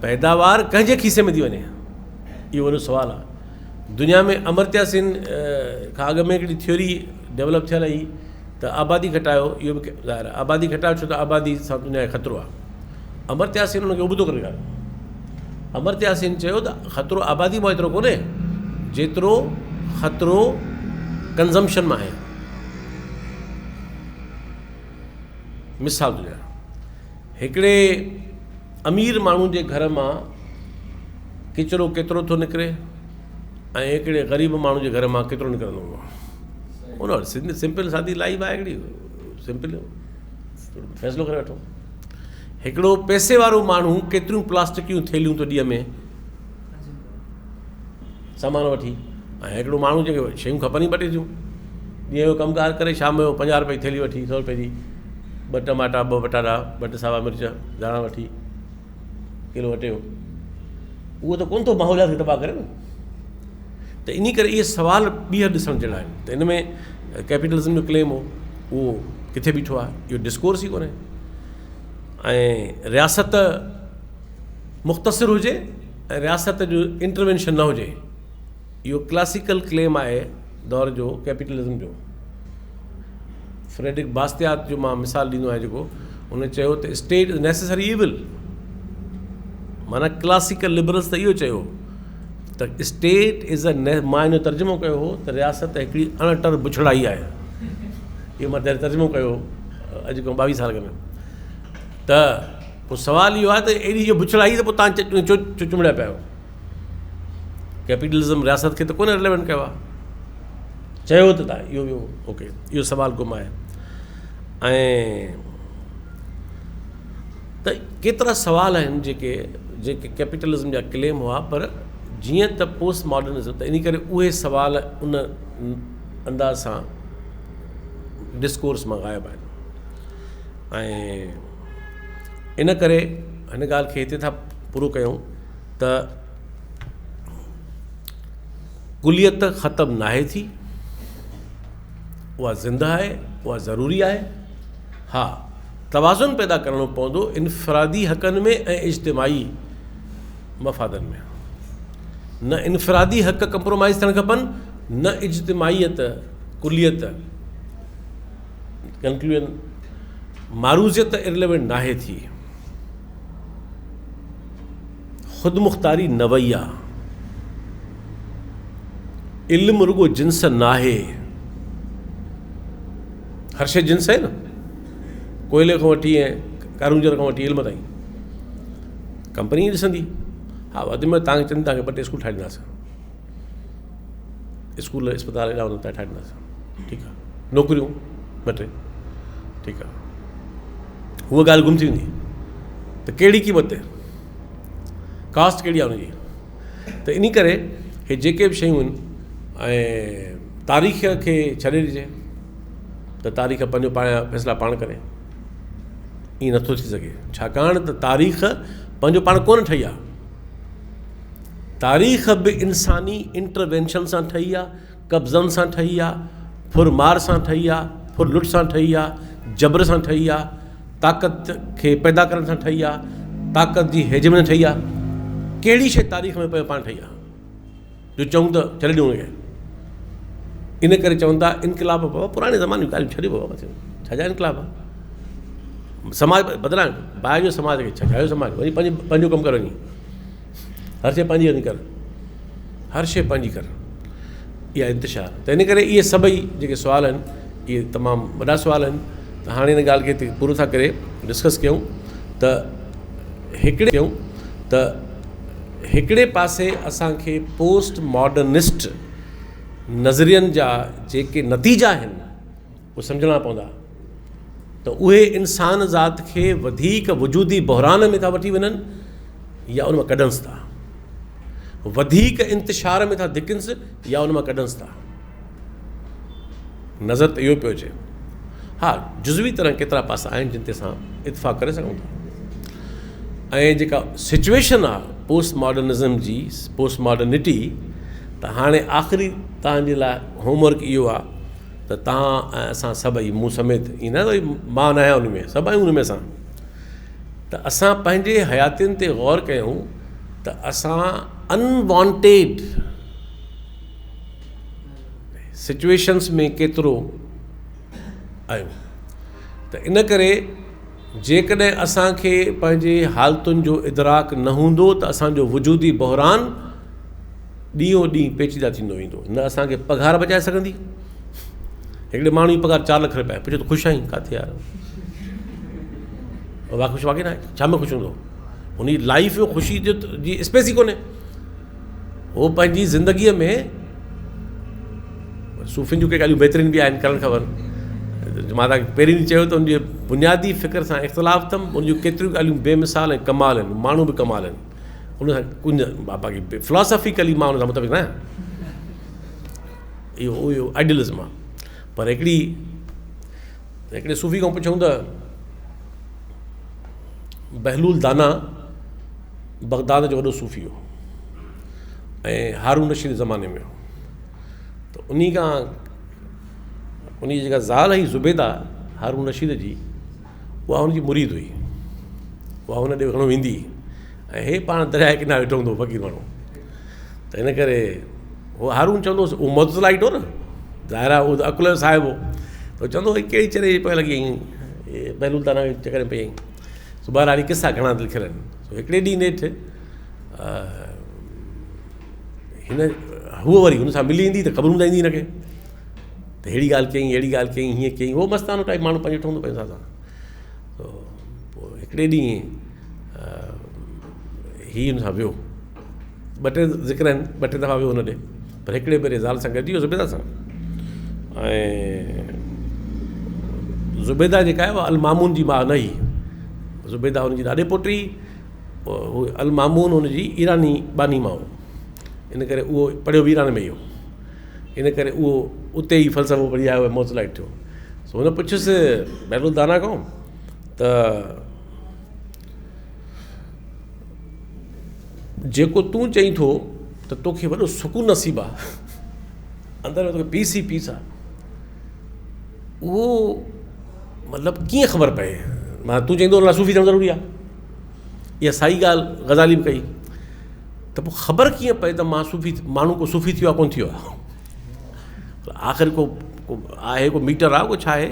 पैदावार कंहिंजे खीसे में थी वञे, इहो वॾो सुवालु आहे। दुनिया में अमर्त्या सेन खां अॻु में हिकिड़ी थ्योरी डेवलप थियल हुई त आबादी घटायो, इहो बि ज़ाहिर आहे आबादी घटायो, छो त आबादी सां दुनिया खे ख़तरो आहे। अमर्त्या सेन हुनखे उबतो करे ॻाल्हि, अमर्त्या सेन चयो त ख़तरो आबादी मां एतिरो कोन्हे जेतिरो ख़तरो कंज़म्पशन मां आहे। मिसाल ॾियां, हिकिड़े अमीर माण्हू जे घर मां किचिरो केतिरो थो निकिरे ऐं हिकिड़े ग़रीब माण्हू जे घर मां केतिरो निकिरंदो आहे, उन वटि सिंपल सादी लाइफ आहे हिकिड़ी, सिंपल फ़ैसिलो करे वठो। हिकिड़ो पैसे वारो माण्हू केतिरियूं प्लास्टिक जूं थैलियूं थो ॾींहं में सामान वठी, ऐं हिकिड़ो माण्हू जंहिंखे शयूं खपनि ई ॿ टे थियूं, ॾींहं जो कमुकारु करे शाम जो 50 रुपए जी थैली वठी, 100 रुपए जी, 2 टमाटा 2 पटाटा 2 सावा मिर्च धाणा वठी किलो अटे जो, उहो त कोन थो माहौलियात खे तबाह करे न। त इन करे इहे सवाल ॿीहर ॾिसण जहिड़ा आहिनि। त इन में कैपिटलिज़म जो क्लेम हो उहो किथे बीठो आहे, इहो डिस्कोर्स ई कोन्हे। ऐं रियासत मुख़्तसिर हुजे ऐं रियासत जो इंटरवेंशन न हुजे, इहो क्लासिकल क्लेम आहे दौर जो कैपिटलिज़म जो। फ्रेडरिक बास्तियात जो मां मिसाल ॾींदो आहियां, जेको हुन चयो त स्टेट इज़ नेसेसरी इविल, माना क्लासिकल लिबरल्स त इहो चयो त स्टेट इज़ मां हिन जो तर्जुमो कयो हो त रियासत हिकिड़ी अणटर बुछड़ाई आहे, इहो मां तर्जुमो कयो अॼु खां 22 साल में। त पोइ सुवालु इहो आहे त एॾी जो बुछड़ाई त पोइ तव्हां चुमड़िया पिया आहियो, कैपिटलिज़म रियासत खे त कोन रिलेवेंट कयो आहे, चयो त तव्हां इहो ओके, इहो सुवालु गुम आहे। ऐं त केतिरा सुवाल आहिनि जेके कैपिटलिज़म जा क्लेम हुआ, पर जीअं त पोस्ट मॉडर्निज़म, त इन करे उहे सुवाल उन अंदाज़ सां डिस्कोर्स मां ग़ाइबु आहिनि। ऐं इन करे हिन ॻाल्हि खे हिते था पूरो कयूं त कुलियत ख़तमु नाहे थी, उहा ज़िंदा आहे, उहा ज़रूरी आहे। हा, तवाज़ुन पैदा करणो पवंदो इनफ़रादी हक़नि में ऐं इज्तिमाई मफ़ादनि में। न इनफ़रादी हक़ कंप्रोमाइज़ थियणु खपनि, न इज्तिमाइयत कुलियत कंक्लूजन, मारूज़ियत इरलेवेंट नाहे थी, ख़ुदमुख़्तारी न वई आहे, इल्मु रुगो जिन्स नाहे, हर शइ जिन्स आहे न, कोयले खां वठी ऐं कारूंजर खां वठी इल्म ताईं। कंपनी ॾिसंदी, हा वधि में तव्हांखे चवंदी तव्हांखे 2 टे स्कूल ठाहे ॾींदासीं, स्कूल इस्पताल एॾा वॾा ठाहे ॾींदासीं, ठीकु आहे, नौकरियूं 2 टे, ठीकु आहे, उहा ॻाल्हि गुम थी वेंदी। त कहिड़ी क़ीमत ते, कास्ट कहिड़ी आहे हुनजी। त इन करे हे जेके बि शयूं आहिनि, ऐं तारीख़ खे छॾे ॾिजे त तारीख़ पंहिंजो फ़ैसिला पाण करे, ईअं नथो थी सघे, छाकाणि त तारीख़ पंहिंजो पाण कोन ठही आहे, तारीख़ बि इंसानी इंटरवेंशन सां ठही आहे, कब्ज़नि सां ठही आहे, फुरमार सां ठही आहे, फुरलुट सां ठही आहे, जबर सां ठही आहे, ताक़त खे पैदा करण सां ठही आहे, ताक़त जी हेजमन ठही आहे। कहिड़ी शइ तारीख़ में पियो पाण ठही आहे जो चऊं त छॾे ॾियूं हुनखे। इन करे चवनि था इनकलाब बाबा, पुराणे ज़माने जी ॻाल्हि छॾियो बाबा, छा जा इनकलाब आहे, समाज बदिलाइण, ॿाहिरि जो समाज खे छायो समाज, वञी पंहिंजो कमु कर, वञी हर शइ पंहिंजी वञी कर, हर शइ पंहिंजी कर, इहा इंतिशार। त इन करे इहे सभई जेके सुवाल आहिनि, इहे तमामु वॾा सुवाल आहिनि। त हाणे हिन ॻाल्हि खे पूरो था करे डिस्कस कयूं त हिकिड़े पासे असांखे पोस्ट मॉडर्निस्ट नज़रियनि जा जेके नतीजा आहिनि उहे सम्झणा पवंदा, त उहे इंसान ज़ात खे वधीक वजूदी बहिरान में था वठी वञनि या उन मां कढनिसि था, वधीक इंतिशार में था धिकनिसि या उन मां कढनिसि था। नज़र त इहो पियो अचे। हा, जुज़वी तरह केतिरा पासा आहिनि जिन ते असां इतफ़ाक़ करे सघूं था। ऐं जेका सिचुएशन आहे पोस्ट मॉडर्निज़म जी, पोस्ट मॉडर्निटी, त हाणे आख़िरी तव्हांजे लाइ होमवर्क इहो आहे त तव्हां ऐं असां सभई, मूं समेत, ईअं न भई मां न आहियां उन में, सभु आहियूं उन में, त असां पंहिंजे हयातियुनि ते गौर कयूं त असां अनवॉन्टेड सिचुएशन्स में केतिरो आहियूं। त इन करे जेकॾहिं असांखे पंहिंजे हालतुनि जो इदराक न हूंदो त असांजो वजूदी बहरान ॾींहों ॾींहुं पेचीदा थींदो वेंदो। न असांखे पघार बचाए सघंदी, हिकिड़े माण्हू जी पघार 4 लख रुपया, पुछे त ख़ुशि आहीं? किथे यार, वाह ख़ुशि वाक़ई न आहे, छा में ख़ुशि हूंदो? उन जी लाइफ में ख़ुशी जो जी स्पेस ई कोन्हे। उहो पंहिंजी ज़िंदगीअ में, सूफ़ियुनि जूं के ॻाल्हियूं बहितरीन बि आहिनि, करणु खपनि। मां तव्हांखे पहिरीं ई चयो त उनजी बुनियादी फ़िक्र सां इख़्तिलाफ़ अथमि, उनजूं केतिरियूं ॻाल्हियूं बेमिसाल ऐं कमाल आहिनि, माण्हू बि कमाल आहिनि। उन सां कुझु बाक़ी फिलोसॉफिकली मां उन सां मुताबिक़ न आहियां, इहो आइडियलिज़म आहे। पर हिकिड़े सूफ़ी खां पुछूं त बहलूल दाना बगदाद जो वॾो सूफ़ी हो ऐं हारून रशीद ज़माने में हो। त उन जेका ज़ाल हुई ज़ुबैदा हारून रशीद जी, उहा हुनजी मुरीद हुई, उहा हुन ॾे घणो वेंदी ऐं हे पाण दरिया जे किनारे वेठो हूंदो फ़क़ीर माण्हू। त इन करे उहो हारून चवंदो उहो मुतज़िलाइट हो न, ज़ाहिर आहे उहो त अकुल जो साहिबु हो। त चवंदो कहिड़ी चरे पई लॻी आहीं, बहलूल दाना चकर पई आहीं। सुभाणे वारी किसा घणा लिखियल आहिनि। हिकिड़े ॾींहुं नेठि हूअ वरी हुन सां मिली ईंदी त ख़बर ॿुधाईंदी हिनखे त अहिड़ी ॻाल्हि कयईं, अहिड़ी ॻाल्हि कयईं, हीअं कयईं। उहो मस्तानो टाइप माण्हू पंहिंजो ठहंदो पंहिंजे हिसाब सां। पोइ हिकिड़े ॾींहुं हीअ हुन सां वियो, 2 टे ज़िक्र आहिनि, 2 टे दफ़ा वियो हुन ॾे, पर हिकिड़े भेरे ज़ाल सां गॾिजी वियो ज़ुबैदा सां। ऐं ज़ुबैदा जेका आहे उहा अल-मामून जी माउ न हुई, ज़ुबैदा हुनजी ॾाॾे पोटी, अल-मामून हुनजी ईरानी बानी माउ, इन करे उहो पढ़ियो बि ईरान में ई हो। इन करे उहो उते ई फ़लसफ़ो पढ़ी आयो, मुतज़िलाइट थियो। सो हुन पुछियुसि बहलूल दाना खां त जेको तूं चईं थो त तोखे वॾो सुकून नसीबु आहे, अंदरि में तोखे पीस ई पीस आहे, उहो मतिलबु कीअं ख़बर पए? मां तूं चईंदो अलाह सूफ़ी थियणु ज़रूरी आहे, इहा साई ॻाल्हि ग़ज़ाली बि कई। त पोइ ख़बर कीअं पए त मां सूफ़ी, माण्हू को सूफ़ी थियो आहे कोन थियो आहे? आख़िर को आहे, को मीटर आहे, को छा आहे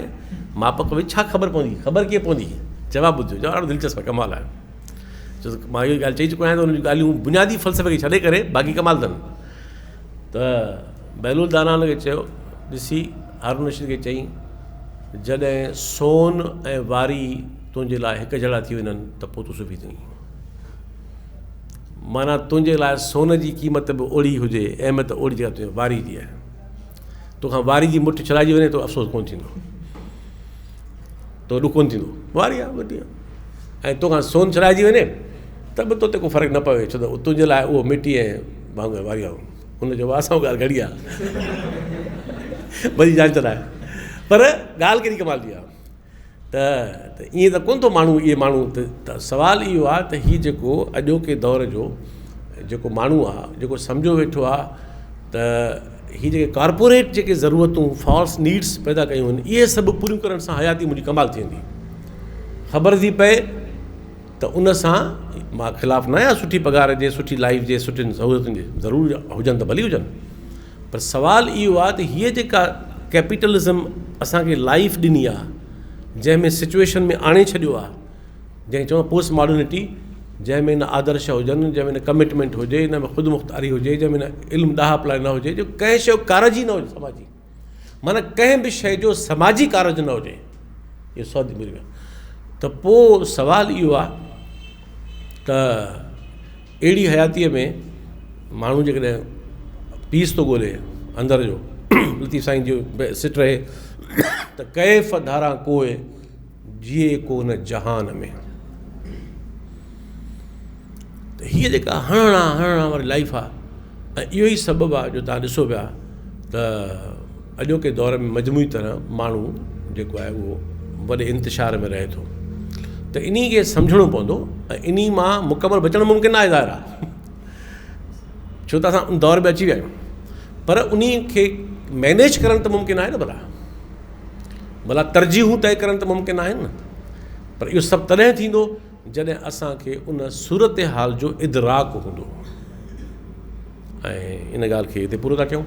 मापक, भई छा ख़बर पवंदी? ख़बर कीअं पवंदी? जवाबु ॿुधियो, जवाबु ॾाढो दिलचस्पु आहे, कमाल आहे। छो त मां इहो ॻाल्हि चई चुको आहियां त उन जूं ॻाल्हियूं बुनियादी फ़लसफ़े खे छॾे करे बाक़ी कमाल अथनि। त बहलूल दाना हुनखे चयो, ॾिसी हारून रशीद खे चई, जॾहिं सोन ऐं वारी तुंहिंजे लाइ हिकु जहिड़ा थी वञनि त पोइ तूं सूफ़ी थीं। माना तुंहिंजे लाइ सोन जी क़ीमत बि ओड़ी हुजे, अहमियत ओड़ी जेका तुंहिंजे वारी जी आहे। तोखां वारी जी मुठ छॾाइजी वञे तो अफ़सोस कोन थींदो, तो ॾुख कोन थींदो, वारी आहे वॾी आहे। ऐं तोखां सोन छॾाइजी वञे त बि तो ते को फ़र्क़ु न पवे, छो त तुंहिंजे लाइ उहो मिटी ऐं वांगुरु वारी आहे। हुन चयो असां ॻाल्हि घड़ी आहे, भली जान चलाए, पर ॻाल्हि कहिड़ी कमाल जी आहे। त ईअं त कोन थो माण्हू, इहे माण्हू त सुवालु इहो आहे त हीअ जेको अॼोके दौर जो जेको माण्हू आहे, जेको सम्झो वेठो आहे त हीअ जेके कॉर्पोरेट जेके ज़रूरतूं, फॉल्स नीड्स पैदा कयूं आहिनि, इहे सभु पूरियूं करण सां हयाती मुंहिंजी कमाल थी वेंदी। ख़बर थी पए त उन सां मां ख़िलाफ़ु न आहियां, सुठी पघार जे, सुठी लाइफ जे, सुठियुनि सहूलियतुनि जे, ज़रूरु हुजनि त भली हुजनि, पर सुवालु इहो आहे त हीअ जेका कैपिटलिज़म असांखे लाइफ ॾिनी आहे, जंहिंमें सिचुएशन में आणे छॾियो आहे, जंहिं चवंदा पोस्ट मॉडर्निटी, जंहिंमें न आदर्श हुजनि, जंहिंमें न कमिटमेंट हुजे, न में ख़ुदि मुख़्तारी हुजे, जंहिंमें न इल्मु ॾाह पलाई न हुजे, जो कंहिं शइ कारज ई न हुजे समाजी, माना कंहिं बि शइ जो समाजी कारज न हुजे, इहो सौदी मिली वियो। त पोइ सुवालु इहो आहे त अहिड़ी हयातीअ में माण्हू जेकॾहिं पीस थो ॻोल्हे अंदरि जो, लतीफ़ साईं जो सिट रहे त कैफ़ धारा कोए जिए कोन जहान में। त हीअ जेका हणणा वारी लाइफ आहे, ऐं इहो ई सबबु आहे जो तव्हां ॾिसो पिया त अॼोके दौर में मजमूई तरह माण्हू जेको आहे उहो वॾे इंतिशार में रहे थो। त इन खे सम्झणो पवंदो ऐं इन मां मुकमल बचणु मुमकिन आहे ज़ाहिर आहे, छो त असां उन दौर में अची विया आहियूं, पर उन खे मैनेज करणु त मुमकिन आहे न। भला तरजीहूं तय करणु त मुमकिन आहिनि न, पर इहो सभु तॾहिं थींदो जॾहिं असांखे उन सूरत हाल जो इदराक हूंदो। ऐं इन ॻाल्हि खे हिते पूरो था कयूं।